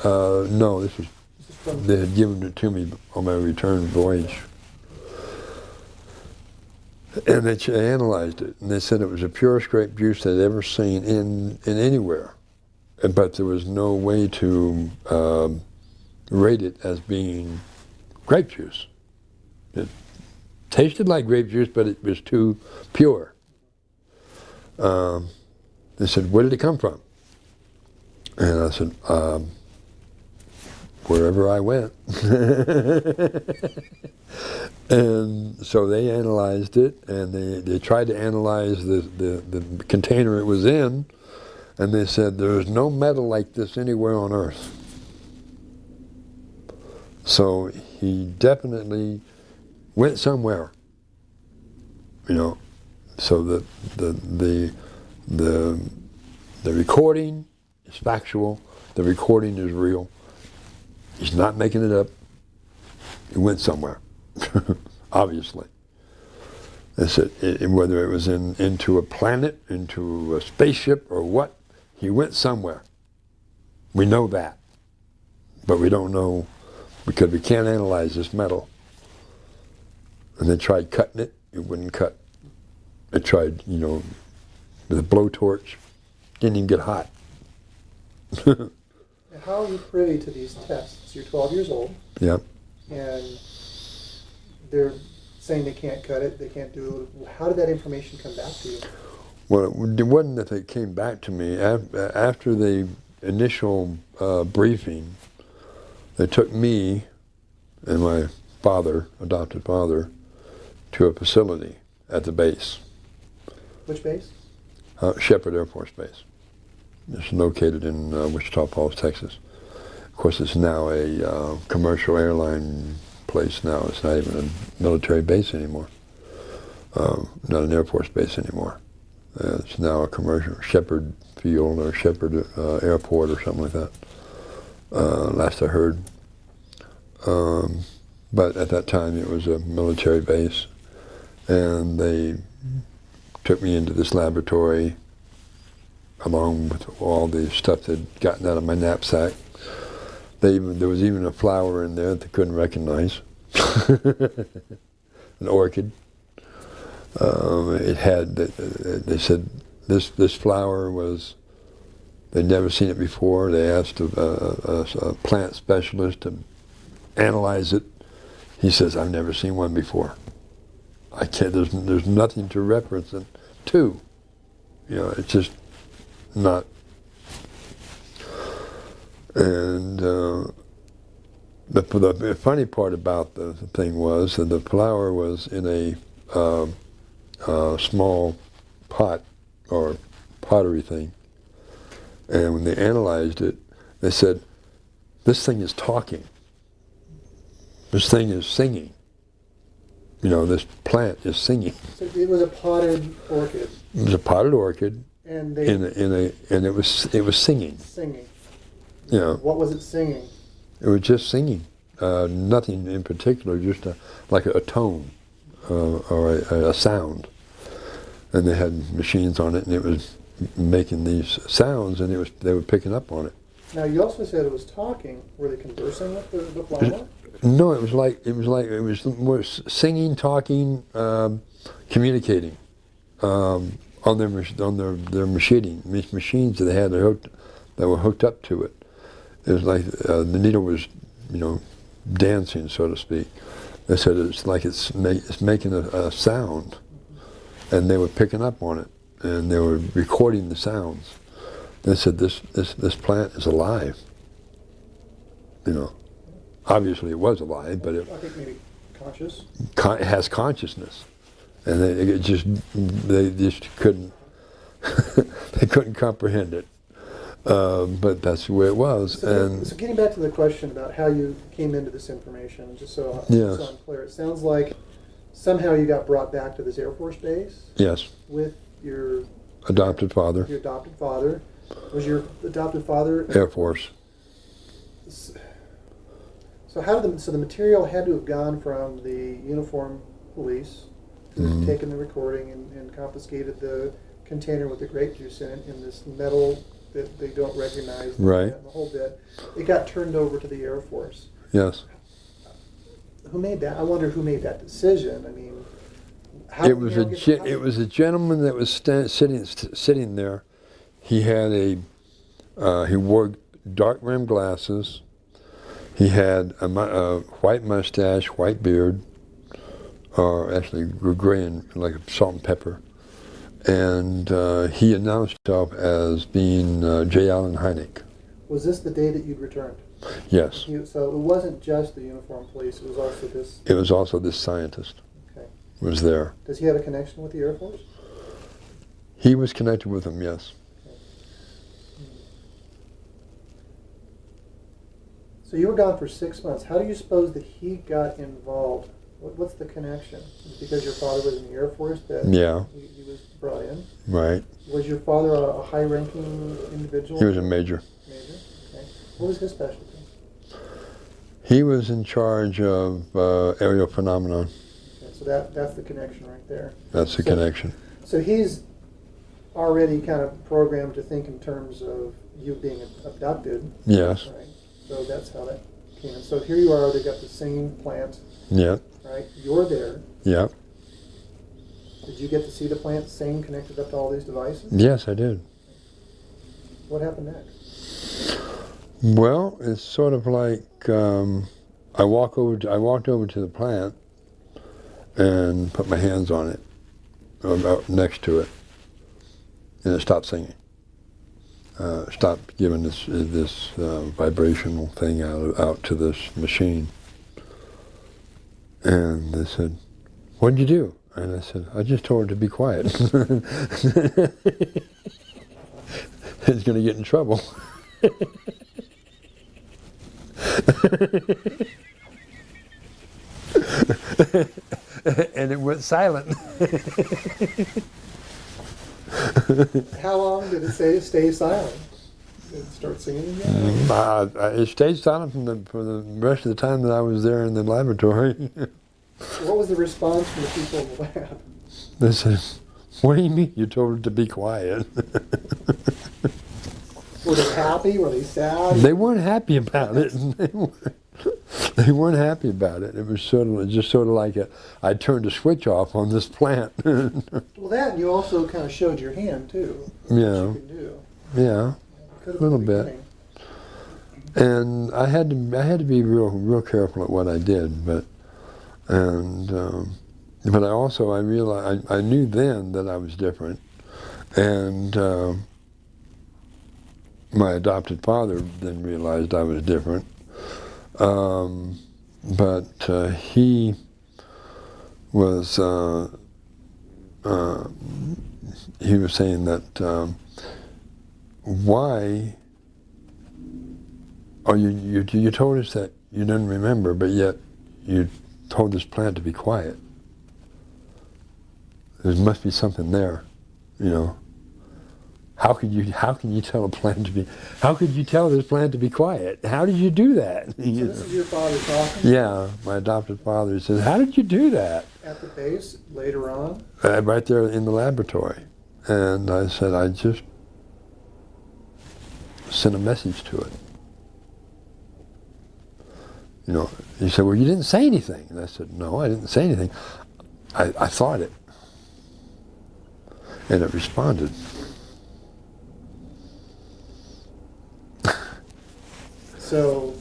No, this was, This is from they had given it to me on my return voyage. And they analyzed it, and they said it was the purest grape juice they'd ever seen in anywhere. But there was no way to rate it as being grape juice. It tasted like grape juice, but it was too pure. They said, where did it come from? And I said, wherever I went. And so they analyzed it, and they tried to analyze the container it was in, and they said, there's no metal like this anywhere on Earth. So he definitely went somewhere, you know. So the recording is factual. The recording is real. He's not making it up. He went somewhere, obviously. They said whether it was into a planet, into a spaceship, or what, he went somewhere. We know that, but we don't know because we can't analyze this metal. And they tried cutting it, it wouldn't cut. They tried, you know, with a blowtorch, didn't even get hot. How are you privy to these tests? You're 12 years old. Yep. And they're saying they can't cut it, they can't do it. How did that information come back to you? Well, it wasn't that they came back to me. After the initial briefing, they took me and my father, adopted father, to a facility at the base. Which base? Shepherd Air Force Base. It's located in Wichita Falls, Texas. Of course, it's now a commercial airline place now. It's not even a military base anymore. Not an Air Force base anymore. It's now a commercial Shepherd Field or Shepherd Airport or something like that. Last I heard. But at that time, it was a military base, and they took me into this laboratory along with all the stuff they'd gotten out of my knapsack. There was even a flower in there that they couldn't recognize, an orchid. It had, they said this flower was, they'd never seen it before. They asked a plant specialist to analyze it. He says, I've never seen one before. I can't, there's nothing to reference it to. You know, it's just not. And the funny part about the thing was that the flower was in a small pot or pottery thing. And when they analyzed it, they said, this thing is talking. This thing is singing. You know, this plant is singing. So it was a potted orchid. It was a potted orchid, And they and it was singing. singing. You know, What was it singing? it was just singing. Nothing in particular, just like a tone or a sound. And they had machines on it, and it was making these sounds, and they were picking up on it. Now you also said it was talking. Were they conversing with the flower? No, it was more singing, talking, communicating on their machining machines that they had that were hooked up to it. It was like the needle was, you know, dancing, so to speak. They said it's like it's making a sound, and they were picking up on it, and they were recording the sounds. They said this plant is alive. You know. Obviously, it was alive, but it I think maybe conscious. It has consciousness, and they just couldn't they couldn't comprehend it. But that's the way it was. So getting back to the question about how you came into this information, just so Yes. I'm clear, it sounds like somehow you got brought back to this Air Force base Yes. with your Adopted father. your adopted father. Was your adopted father Air Force. So so the material had to have gone from the uniformed police who had taken the recording and confiscated the container with the grape juice in it in this metal that they don't recognize. Right. And the whole bit. It got turned over to the Air Force. Yes. Who made that? I wonder who made that decision. I mean, how It did was you a now get- it was a gentleman that was sitting there. He had he wore dark rimmed glasses. He had a white mustache, white beard, or actually gray and like salt and pepper. And he announced himself as being J. Allen Hynek. Was this the day that you'd returned? Yes. So it wasn't just the uniformed police. It was also this. It was also this scientist Okay. was there. Does he have a connection with the Air Force? He was connected with him, yes. So you were gone for 6 months. How do you suppose that he got involved? What's the connection? Is it because your father was in the Air Force that Yeah. he was brought in? Right. Was your father a high-ranking individual? He was a major. Major? Okay. What was his specialty? He was in charge of aerial phenomenon. Okay, so that's the connection right there. That's the connection. So he's already kind of programmed to think in terms of you being abducted. Yes. Right. So that's how that came in. So here you are, they got the same plant, Yeah. right? You're there. Yeah. Did you get to see the plant same connected up to all these devices? Yes, I did. What happened next? Well, it's sort of like I walked over to the plant and put my hands on it, about next to it, and it stopped singing. Stopped giving this vibrational thing out to this machine. And they said, "What did you do?" And I said, "I just told her to be quiet." It's going to get in trouble. And it went silent. How long did it stay silent? Did it start singing again? It stayed silent for the rest of the time that I was there in the laboratory. What was the response from the people in the lab? They said, "What do you mean you told her to be quiet?" Were they happy? Were they sad? They weren't happy about it. They weren't happy about it. It was just sort of like I turned a switch off on this plant. Well, that and you also kind of showed your hand too. Yeah. What you could do. Yeah, Could have little been the bit. beginning. and I had to be real careful at what I did, but I realized I knew then that I was different, and my adopted father then realized I was different. But he was saying that why you told us that you didn't remember, but yet you told this plant to be quiet. There must be something there, you know. How can you tell a plant to be? How could you tell this plant to be quiet? How did you do that? So this is your father talking? Yeah, my adopted father says, "How did you do that?" At the base, later on? Right there in the laboratory. And I said, "I just sent a message to it." You know, he said, "Well, you didn't say anything." And I said, "No, I didn't say anything. I thought it." And it responded. So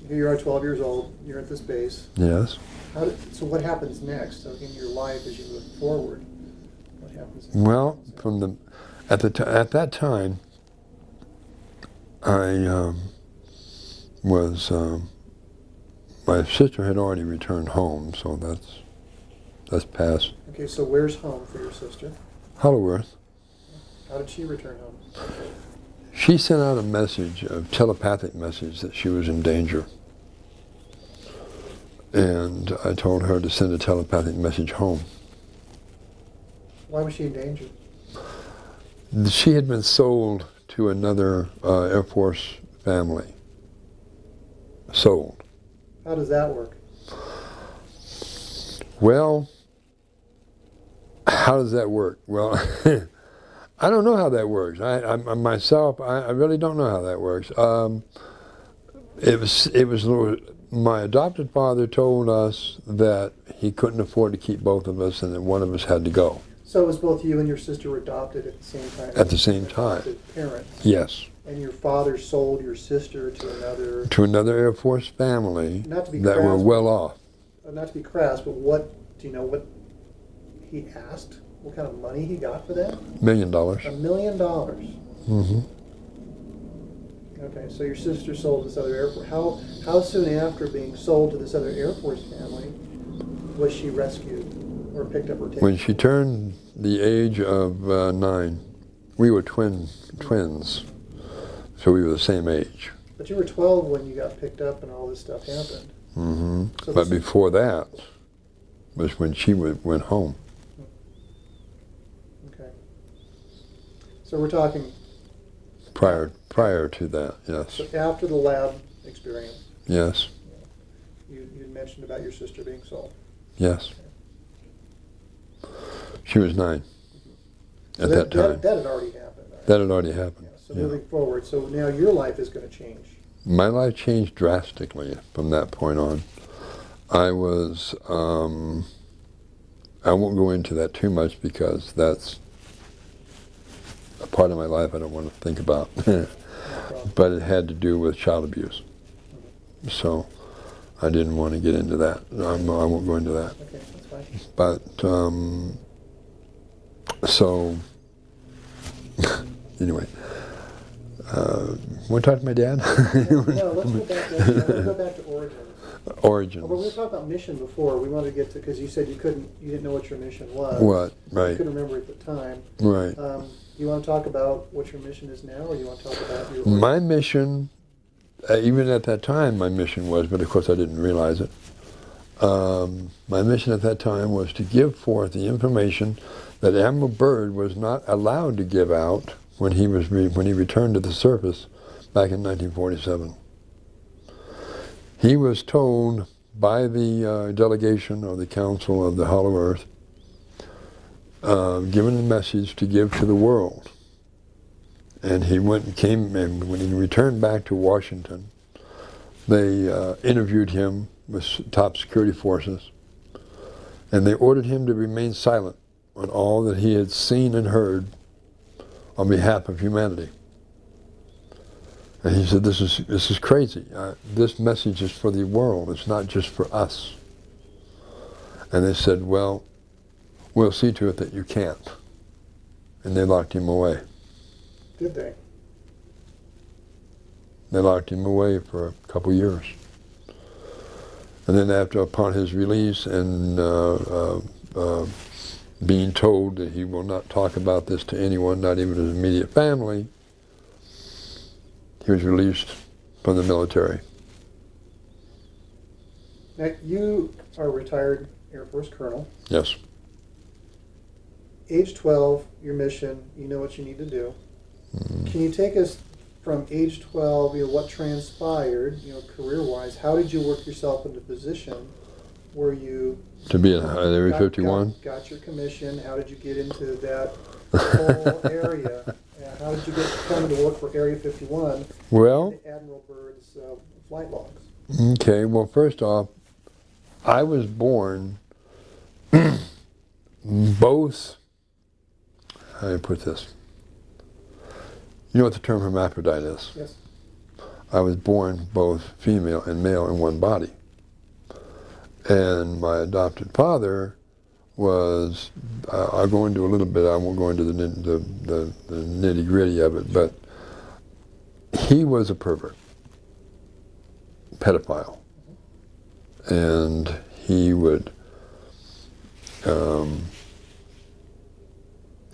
here you are, 12 years old. You're at this base. Yes. So what happens next? So in your life as you move forward, what happens next? Well, at that time, I was my sister had already returned home, so that's past. Okay, so where's home for your sister? Hollowworth. How did she return home? She sent out a telepathic message that she was in danger. and I told her to send a telepathic message home. Why was she in danger? She had been sold to another Air Force family. Sold. How does that work? Well, how does that work? Well, I don't know how that works. I myself, I really don't know how that works. It was my adopted father told us that he couldn't afford to keep both of us and that one of us had to go. So it was both you and your sister were adopted at the same time? At the same time. Adopted parents? Yes. And your father sold your sister to another... To another Air Force family Not to be that crass, were well off. Not to be crass, but what, do you know what he asked? What kind of money he got for that? $1 million. $1 million. Mm-hmm. Okay, so your sister sold this other Air Force. How soon after being sold to this other Air Force family was she rescued or picked up or taken? When she turned the age of 9, we were twins, so we were the same age. But you were 12 when you got picked up and all this stuff happened. Mm-hmm. So But before that was when she went home. Okay. So we're talking... Prior to that, yes. So after the lab experience, Yes, you mentioned about your sister being sold. yes. She was 9 So at that time. That had already happened. Right? That had already happened. Yeah, so Yeah. moving forward, so now your life is going to change. My life changed drastically from that point on. I was, I won't go into that too much because that's a part of my life I don't want to think about. But it had to do with child abuse. So I didn't want to get into that. I won't go into that. Okay, that's fine. But, so, anyway, want to talk to my dad? No, let's go back to origins. Origins. Although we were talking about mission before, we wanted to get to, because you said you didn't know what your mission was. What? You Right. couldn't remember at the time. Right. Do you want to talk about what your mission is now, or do you want to talk about your origins? My mission, even at that time, my mission was, but of course I didn't realize it. My mission at that time was to give forth the information that Admiral Byrd was not allowed to give out when he returned to the surface back in 1947. He was told by the delegation of the Council of the Hollow Earth, given a message to give to the world. And he went and came, and when he returned back to Washington, they interviewed him with top security forces, and they ordered him to remain silent on all that he had seen and heard on behalf of humanity. And he said, this is crazy. This message is for the world. It's not just for us. And they said, well, we'll see to it that you can't. And they locked him away. Did they? They locked him away for a couple years. And then upon his release and being told that he will not talk about this to anyone, not even his immediate family, he was released from the military. Now, you are a retired Air Force colonel. Yes. Age 12, your mission, you know what you need to do. Can you take us from age 12, what transpired, career-wise? How did you work yourself into position where you... To be in Area 51? Got your commission. How did you get into that whole area? How did you come to work for Area 51? Well... Admiral Byrd's flight logs. Okay, well, first off, I was born both... How do I put this? You know what the term hermaphrodite is? Yes. I was born both female and male in one body. And my adopted father was, I'll go into a little bit, I won't go into the nitty-gritty of it, but he was a pervert, pedophile. And he would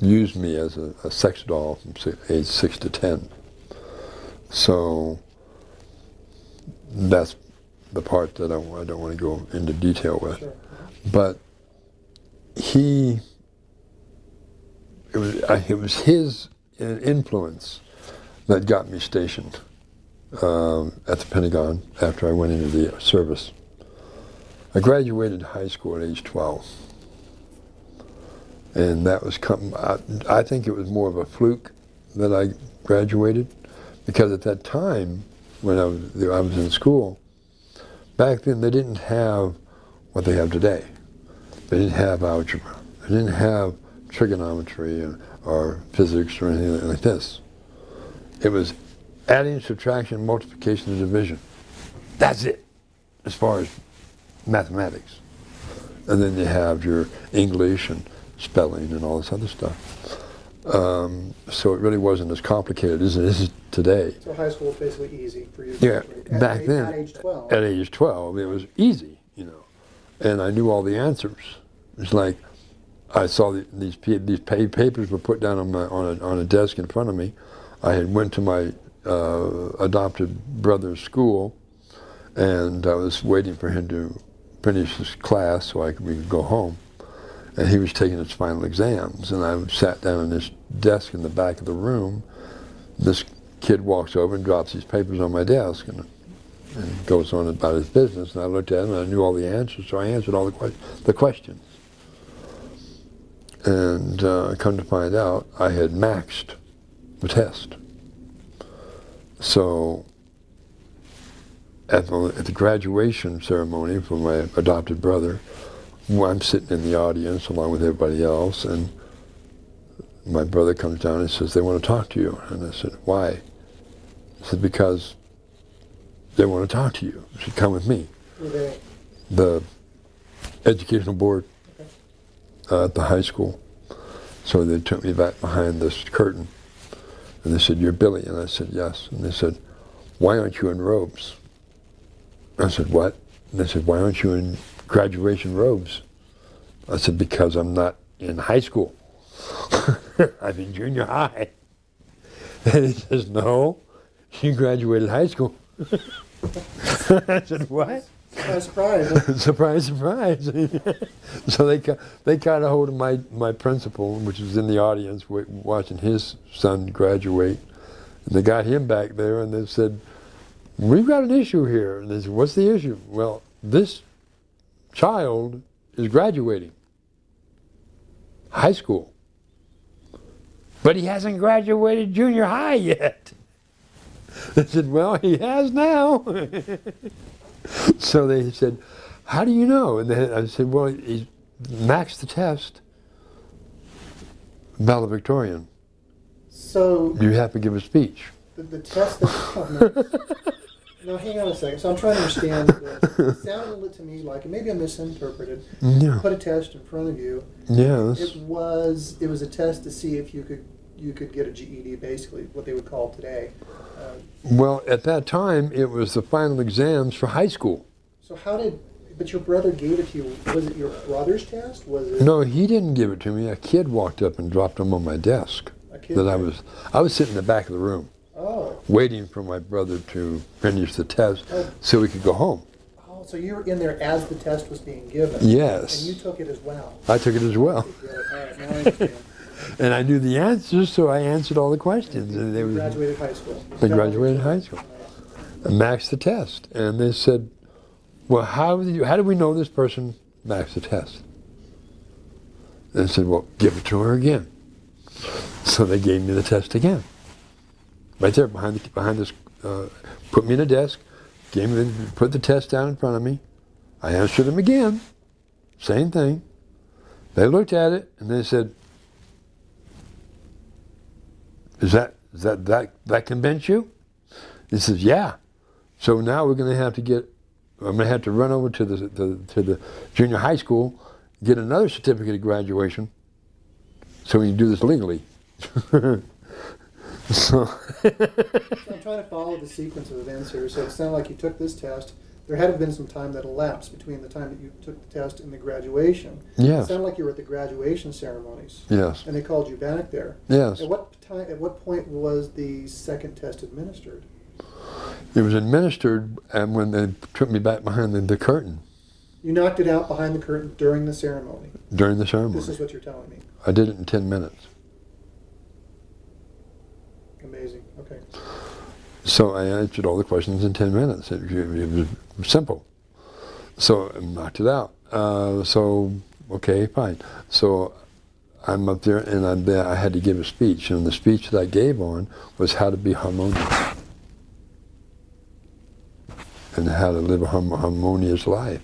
used me as a sex doll from age 6 to 10. So that's the part that I don't want to go into detail with. Sure. But it was his influence that got me stationed at the Pentagon after I went into the service. I graduated high school at age 12. And that was, I think it was more of a fluke that I graduated, because at that time, when I was in school, back then they didn't have what they have today. They didn't have algebra. They didn't have trigonometry or physics or anything like this. It was adding, subtraction, multiplication, and division. That's it, as far as mathematics. And then you have your English and spelling and all this other stuff. So it really wasn't as complicated as it is today. So high school was basically easy for you to Yeah, back then, at age 12. at age 12, it was easy, you know. And I knew all the answers. It's like I saw these papers were put down on a desk in front of me. I had went to my adopted brother's school, and I was waiting for him to finish his class so we could go home. And he was taking his final exams, and I sat down on this desk in the back of the room. This kid walks over and drops these papers on my desk and goes on about his business. And I looked at him, and I knew all the answers, so I answered all the questions. And come to find out, I had maxed the test. So at the graduation ceremony for my adopted brother, I'm sitting in the audience along with everybody else, and my brother comes down and says, "They want to talk to you." And I said, "Why?" He said, "Because they want to talk to you." He said, "Come with me." Were they? The educational board at the high school. So they took me back behind this curtain, and they said, "You're Billy?" And I said, "Yes." And they said, "Why aren't you in robes?" I said, "What?" And they said, "Why aren't you in graduation robes?" I said, "Because I'm not in high school. I'm in junior high." And he says, "No, you graduated high school." I said, "What?" Surprise. Surprise, surprise. So they caught a hold of my principal, which was in the audience watching his son graduate. And they got him back there, and they said, "We've got an issue here." And they said, "What's the issue?" "Well, this child is graduating high school, but he hasn't graduated junior high yet." They said, "Well, he has now." So they said, "How do you know?" And then I said, "Well, he maxed the test, valedictorian. So You have to give a speech." the test that no, hang on a second. So I'm trying to understand this. It sounded to me like, and maybe I misinterpreted, Yeah. put a test in front of you. Yes. It was a test to see if you could get a GED, basically what they would call today. Well, at that time, it was the final exams for high school. So but your brother gave it to you. Was it your brother's test? Was it? No, he didn't give it to me. A kid walked up and dropped them on my desk. A kid That did? I was sitting in the back of the room, Oh. waiting for my brother to finish the test Oh. so we could go home. Oh, so you were in there as the test was being given. Yes. And you took it as well. I took it as well. All right, now I understand. And I knew the answers, so I answered all the questions. And they You were, graduated high school. I graduated high school. I maxed the test. And they said, "Well, how do we know this person maxed the test?" They said, "Well, give it to her again." So they gave me the test again. Right there behind this, put me in a desk, put the test down in front of me. I answered them again, same thing. They looked at it and they said, "Does that convince you?" He says, "Yeah." So now I'm going to have to run over to the junior high school, get another certificate of graduation, so we can do this legally. So I'm trying to follow the sequence of events here. So it sounded like you took this test. There had to have been some time that elapsed between the time that you took the test and the graduation. Yes. It sounded like you were at the graduation ceremonies. Yes. And they called you back there. Yes. At what point was the second test administered? It was administered, and when they took me back behind the curtain You knocked it out behind the curtain during the ceremony. during the ceremony. This is what you're telling me. I did it in 10 minutes. Amazing. Okay. So I answered all the questions in 10 minutes. It was simple. So I knocked it out. Okay, fine. So I'm up there, and I had to give a speech. And the speech that I gave on was how to be harmonious and how to live a harmonious life.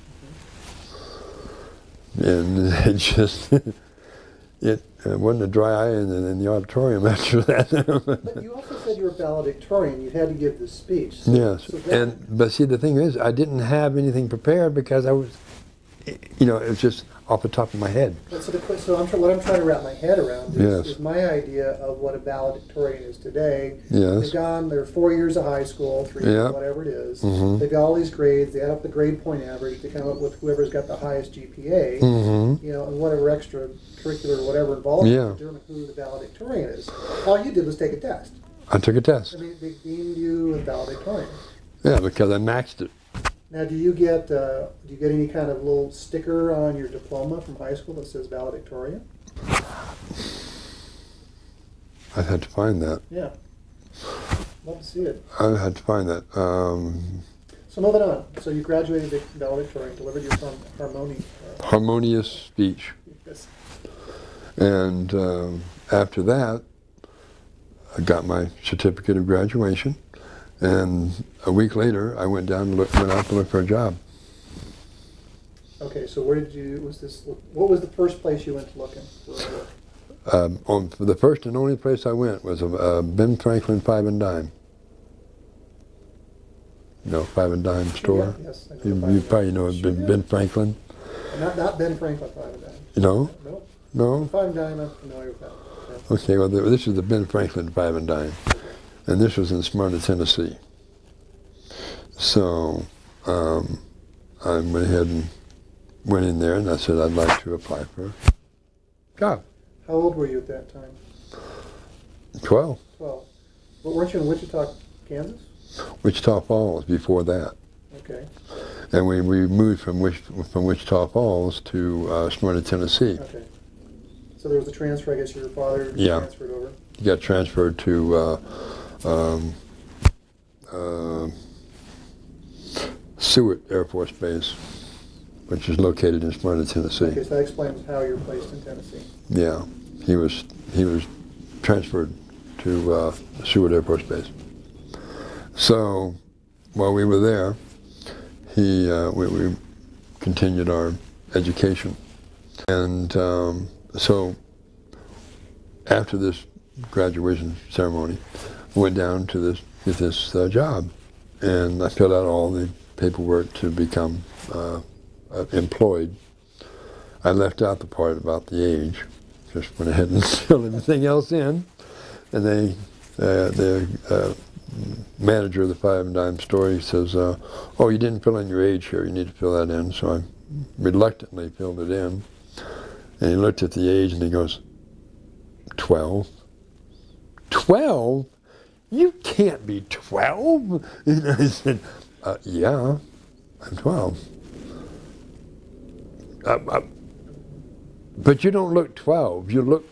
And it just, it wasn't a dry eye in the auditorium after that. But you also said you were valedictorian. You had to give this speech. Yes, So but see, the thing is, I didn't have anything prepared because I was, it was just off the top of my head. What I'm trying to wrap my head around Yes. is my idea of what a valedictorian is today. Yes. They've gone, they're 4 years of high school, 3 Yeah. whatever it is. Mhm. They've got all these grades. They add up the grade point average to come up with whoever's got the highest GPA. Mm-hmm. And whatever extracurricular whatever involved Yeah. to determine who the valedictorian is. All you did was take a test. I took a test. I mean, they deemed you a valedictorian. Yeah, because I maxed it. Now, do you get any kind of little sticker on your diploma from high school that says valedictorian? I'd have to find that. Yeah. Love to see it. I'd have to find that. So moving on. So you graduated valedictorian, delivered your Harmonious speech. Yes. And after that, I got my certificate of graduation. And a week later, I went out to look for a job. Okay, so what was the first place you went to looking for work? The first and only place I went was a Ben Franklin 5 and Dime. 5 and Dime store. Yeah, yes, I know You Five probably and know Dime. Sure, Ben Franklin. Not Ben Franklin 5 and Dime. No? Nope. No? 5 and Dime, I'm familiar with that. Yeah. Okay, well, this is the Ben Franklin 5 and Dime. And this was in Smyrna, Tennessee. So I went ahead and went in there, and I said I'd like to apply for a job. How old were you at that time? 12. 12. But weren't you in Wichita, Kansas? Wichita Falls before that. Okay. And we moved from Wichita Falls to Smyrna, Tennessee. Okay. So there was a transfer, I guess your father Yeah. transferred over. He got transferred to Seward Air Force Base, which is located in Smyrna, Tennessee. Okay, so that explains how you're placed in Tennessee. Yeah, he was transferred to Seward Air Force Base. So while we were there, we continued our education, and so after this graduation ceremony, I went down to this job, and I filled out all the paperwork to become employed. I left out the part about the age, just went ahead and filled everything else in, and the manager of the 5 and Dime store, he says, "Oh, you didn't fill in your age here. You need to fill that in." So I reluctantly filled it in, and he looked at the age and he goes, 12? 12? You can't be 12. And I said, yeah, I'm 12. But you don't look 12. You look,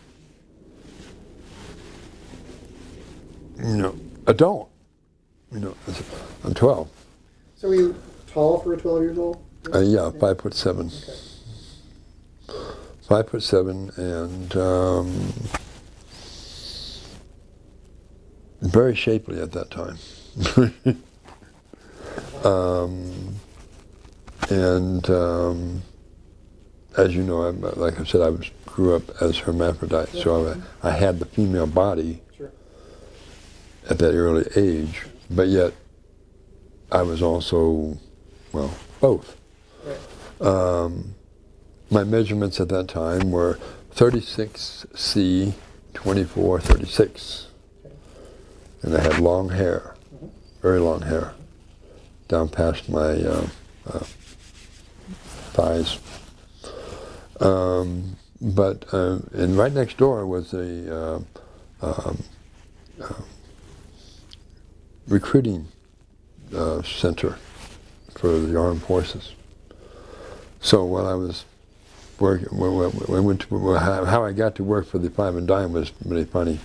adult. I said, I'm 12. So were you tall for a 12 years old? Yeah, 5'7". Okay. 5'7", and very shapely at that time. As you know, like I said, I grew up as hermaphrodite, so I had the female body Sure. at that early age, but yet I was also, both. Right. My measurements at that time were 36C, 24, 36. Okay. And I had long hair, very long hair, down past my thighs. And right next door was a recruiting center for the armed forces. So while I was working, how I got to work for the Five and Dime was really funny.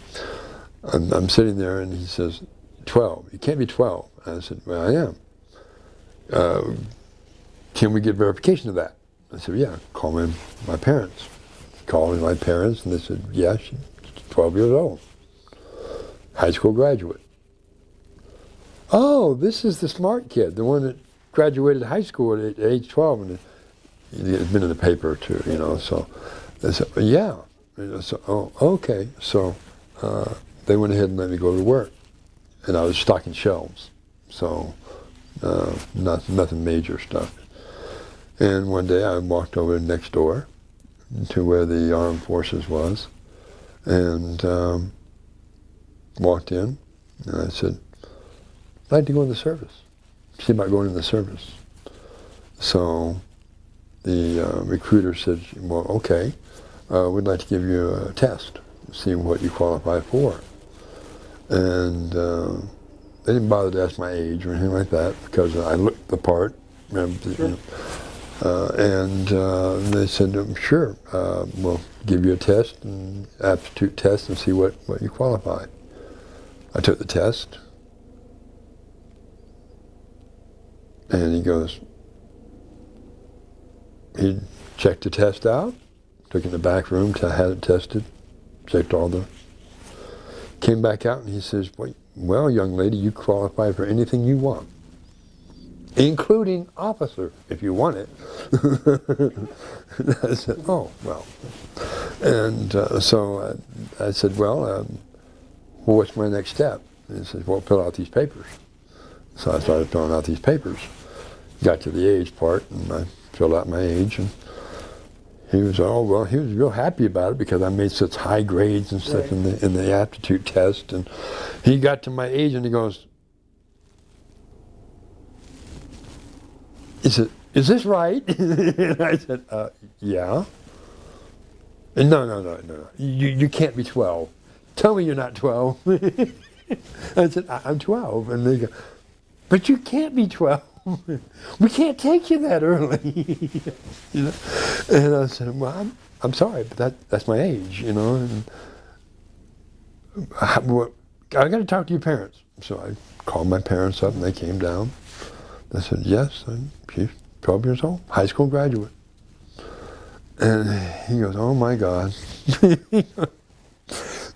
I'm sitting there and he says, 12, you can't be 12. And I said, well, I am. Can we get verification of that? I said, yeah, call me my parents. Called me my parents and they said, yeah, she's 12 years old. High school graduate. Oh, this is the smart kid, the one that graduated high school at age 12 and it's been in the paper too, you know, so they said, yeah. So, oh, okay. So they went ahead and let me go to work. And I was stocking shelves, so nothing major stuff. And one day I walked over next door to where the armed forces was and walked in and I said, I'd like to go in the service. See about going in the service. So the recruiter said, well, okay, we'd like to give you a test, see what you qualify for. And they didn't bother to ask my age or anything like that because I looked the part. Remember, Sure. You know, and they said, sure, we'll give you a test, an aptitude test, and see what you qualify. I took the test, and he goes, he checked the test out, took it in the back room, had it tested, checked all the, came back out and he says, well, young lady, you qualify for anything you want, including officer, if you want it. I said, oh, well. And so I said, well, what's my next step? And he said, well, fill out these papers. So I started filling out these papers. Got to the age part, and I filled out my age, and he was, oh, well, he was real happy about it because I made such high grades and stuff Right. in the aptitude test. And he got to my age and he goes, he said, is this right? And I said, yeah. And no. You can't be 12. Tell me you're not 12. I said, I'm 12. And they go, but you can't be 12. We can't take you that early. You know? And I said, well, I'm sorry, but that's my age, you know. And I got to talk to your parents. So I called my parents up and they came down. They said, yes, she's 12 years old, high school graduate. And he goes, oh my God.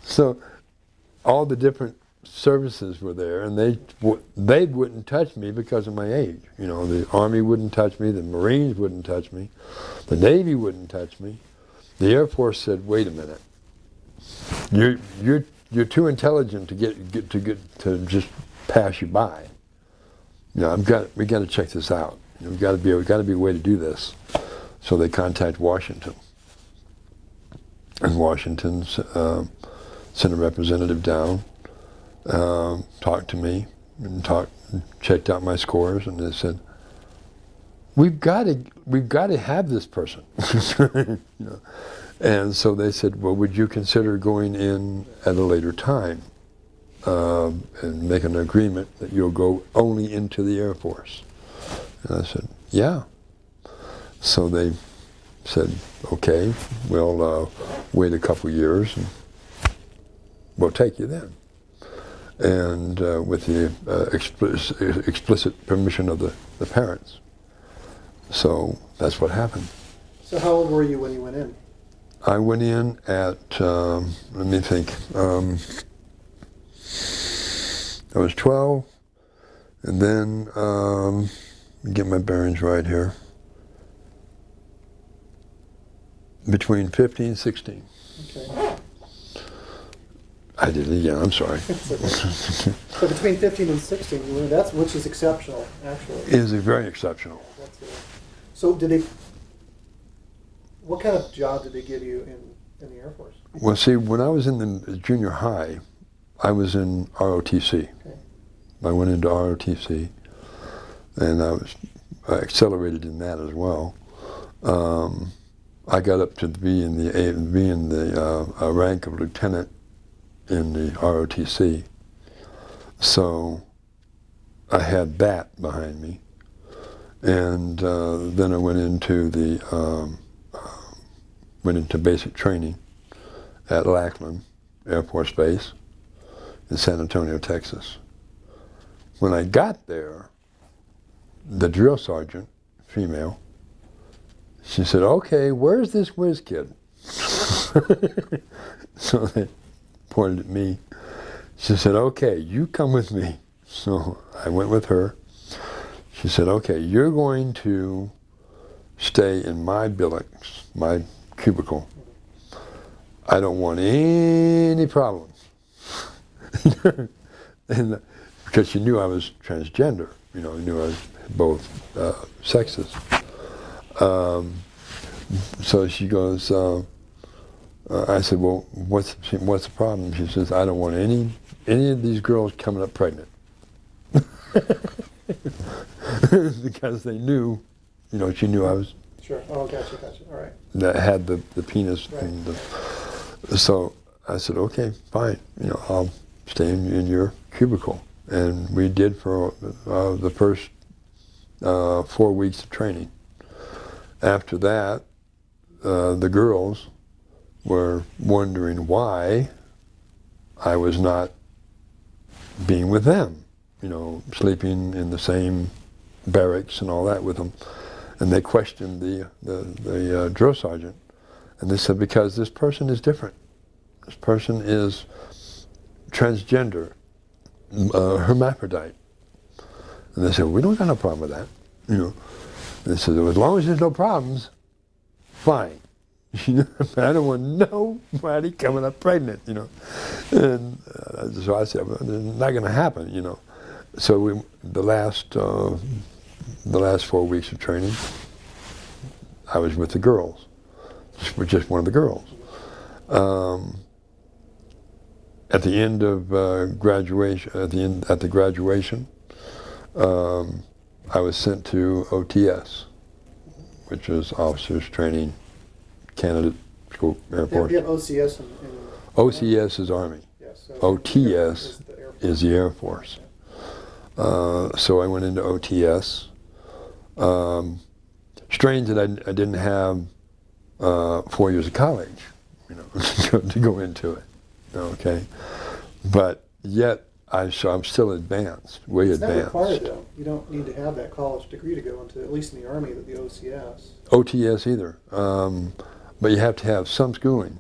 So all the different services were there, and they wouldn't touch me because of my age. You know, the Army wouldn't touch me, the Marines wouldn't touch me, the Navy wouldn't touch me. The Air Force said, wait a minute, you're too intelligent to just pass you by. You know, we got to check this out. You know, we got to be a way to do this. So they contact Washington, and Washington sent a representative down. Talked to me and checked out my scores, and they said, "We've got to have this person." You know? And so they said, "Well, would you consider going in at a later time and make an agreement that you'll go only into the Air Force?" And I said, "Yeah." So they said, "Okay, we'll wait a couple years, and we'll take you then." And with the explicit permission of the parents. So that's what happened. So how old were you when you went in? I went in at, let me think, I was 12, and then, get my bearings right here, between 15 and 16. Okay. I did it again, I'm sorry. So between 15 and 16, you were, which is exceptional, actually. It is very exceptional. That's it. So what kind of job did they give you in the Air Force? Well, see, when I was in the junior high, I was in ROTC. Okay. I went into ROTC, and I was accelerated in that as well. I got up to be in the rank of lieutenant in the ROTC. So I had that behind me. And then I went into basic training at Lackland Air Force Base in San Antonio, Texas. When I got there, the drill sergeant, female, she said, "Okay, where's this whiz kid?" So they pointed at me. She said, "Okay, you come with me." So I went with her. She said, "Okay, you're going to stay in my billets, my cubicle. I don't want any problems." And because she knew I was transgender, knew I was both sexes. So she goes, I said, "Well, what's the problem?" She says, "I don't want any of these girls coming up pregnant." Because they knew, she knew I was. Sure. Oh, gotcha. All right. That had the penis. Right. And so I said, "Okay, fine. I'll stay in your cubicle." And we did for the first 4 weeks of training. After that, the girls were wondering why I was not being with them, sleeping in the same barracks and all that with them. And they questioned the drill sergeant. And they said, because this person is different. This person is transgender, hermaphrodite. And they said, "We don't got no problem with that." And they said, "As long as there's no problems, fine." But I don't want nobody coming up pregnant, And so I said, "Well, it's not going to happen, So the last 4 weeks of training, I was with the girls, just one of the girls. At the end of graduation, at the graduation, I was sent to OTS, which is Officers Training Candidate School Air Force. You have OCS in OCS is Army. Yes, so OTS is the Air Force. So I went into OTS. Strange that I didn't have 4 years of college, to go into it. Okay, but yet I'm still advanced, way it's advanced. It's not required though. You don't need to have that college degree to go into, at least in the Army, the OCS. OTS either, but you have to have some schooling,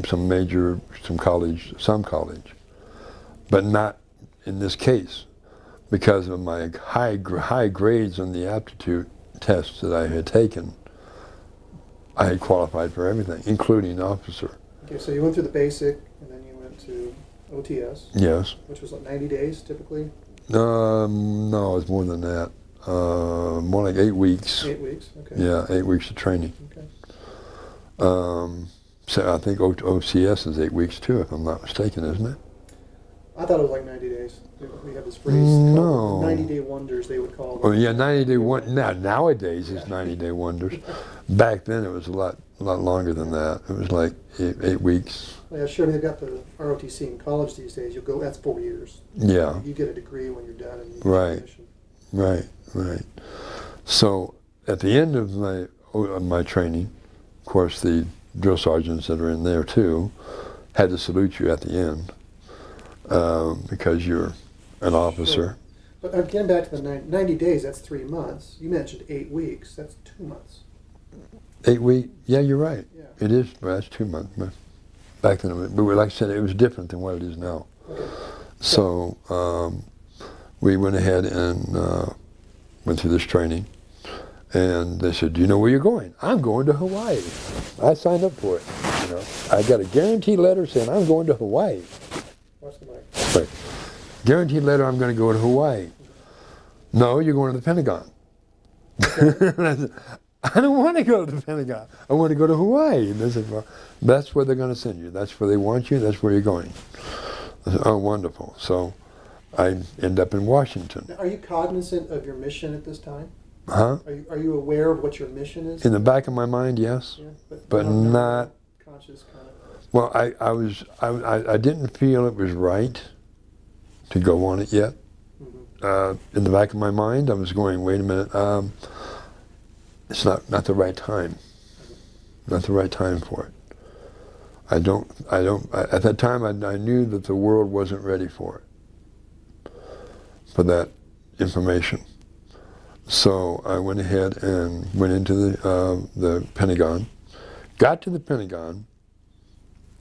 some major, some college, but not in this case, because of my high grades on the aptitude tests that I had taken. I had qualified for everything, including officer. Okay, so you went through the basic, and then you went to OTS. Yes. Which was like 90 days, typically? No, it's more than that. More like 8 weeks. 8 weeks, okay. Yeah, 8 weeks of training. Okay. So I think OCS is 8 weeks too, if I'm not mistaken, isn't it? I thought it was like 90 days. We have this phrase No. called 90-day wonders, they would call them. Oh yeah, 90-day one. Nowadays it's 90-day wonders. Back then it was a lot longer than that. It was like 8 weeks. Yeah, sure. They've got the ROTC in college these days. You'll go. That's 4 years. Yeah. You get a degree when you're done. And you Right. get a mission. Right. So at the end of my training, of course, the drill sergeants that are in there too had to salute you at the end because you're an officer. Sure. But getting back to the 90 days, that's 3 months. You mentioned 8 weeks. That's 2 months. 8 weeks? Yeah, you're right. Yeah. It is. Well, that's 2 months. But back then, but like I said, it was different than what it is now. Okay. So we went ahead and went through this training. And they said, "Do you know where you're going?" "I'm going to Hawaii." I signed up for it. I got a guarantee letter saying I'm going to Hawaii. Watch the mic. Right. Guaranteed letter, I'm going to go to Hawaii. "No, you're going to the Pentagon." And I said, "I don't want to go to the Pentagon. I want to go to Hawaii." And they said, "Well, that's where they're going to send you. That's where they want you. That's where you're going." I said, "Oh, wonderful." So I end up in Washington. Now, are you cognizant of your mission at this time? Huh? Are you aware of what your mission is? In the back of my mind, yes. Yeah, but not conscious kind of. Well, I didn't feel it was right to go on it yet. Mm-hmm. in the back of my mind, I was going, wait a minute, it's not the right time. Not the right time for it. At that time, I knew that the world wasn't ready for it, for that information. So I went ahead and went into the Pentagon, got to the Pentagon,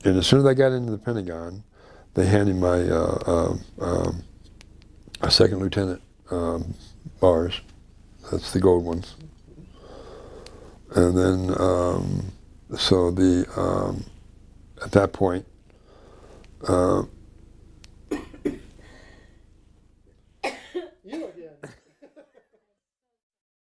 and as soon as I got into the Pentagon, they handed my a second lieutenant bars. That's the gold ones. And then, so at that point,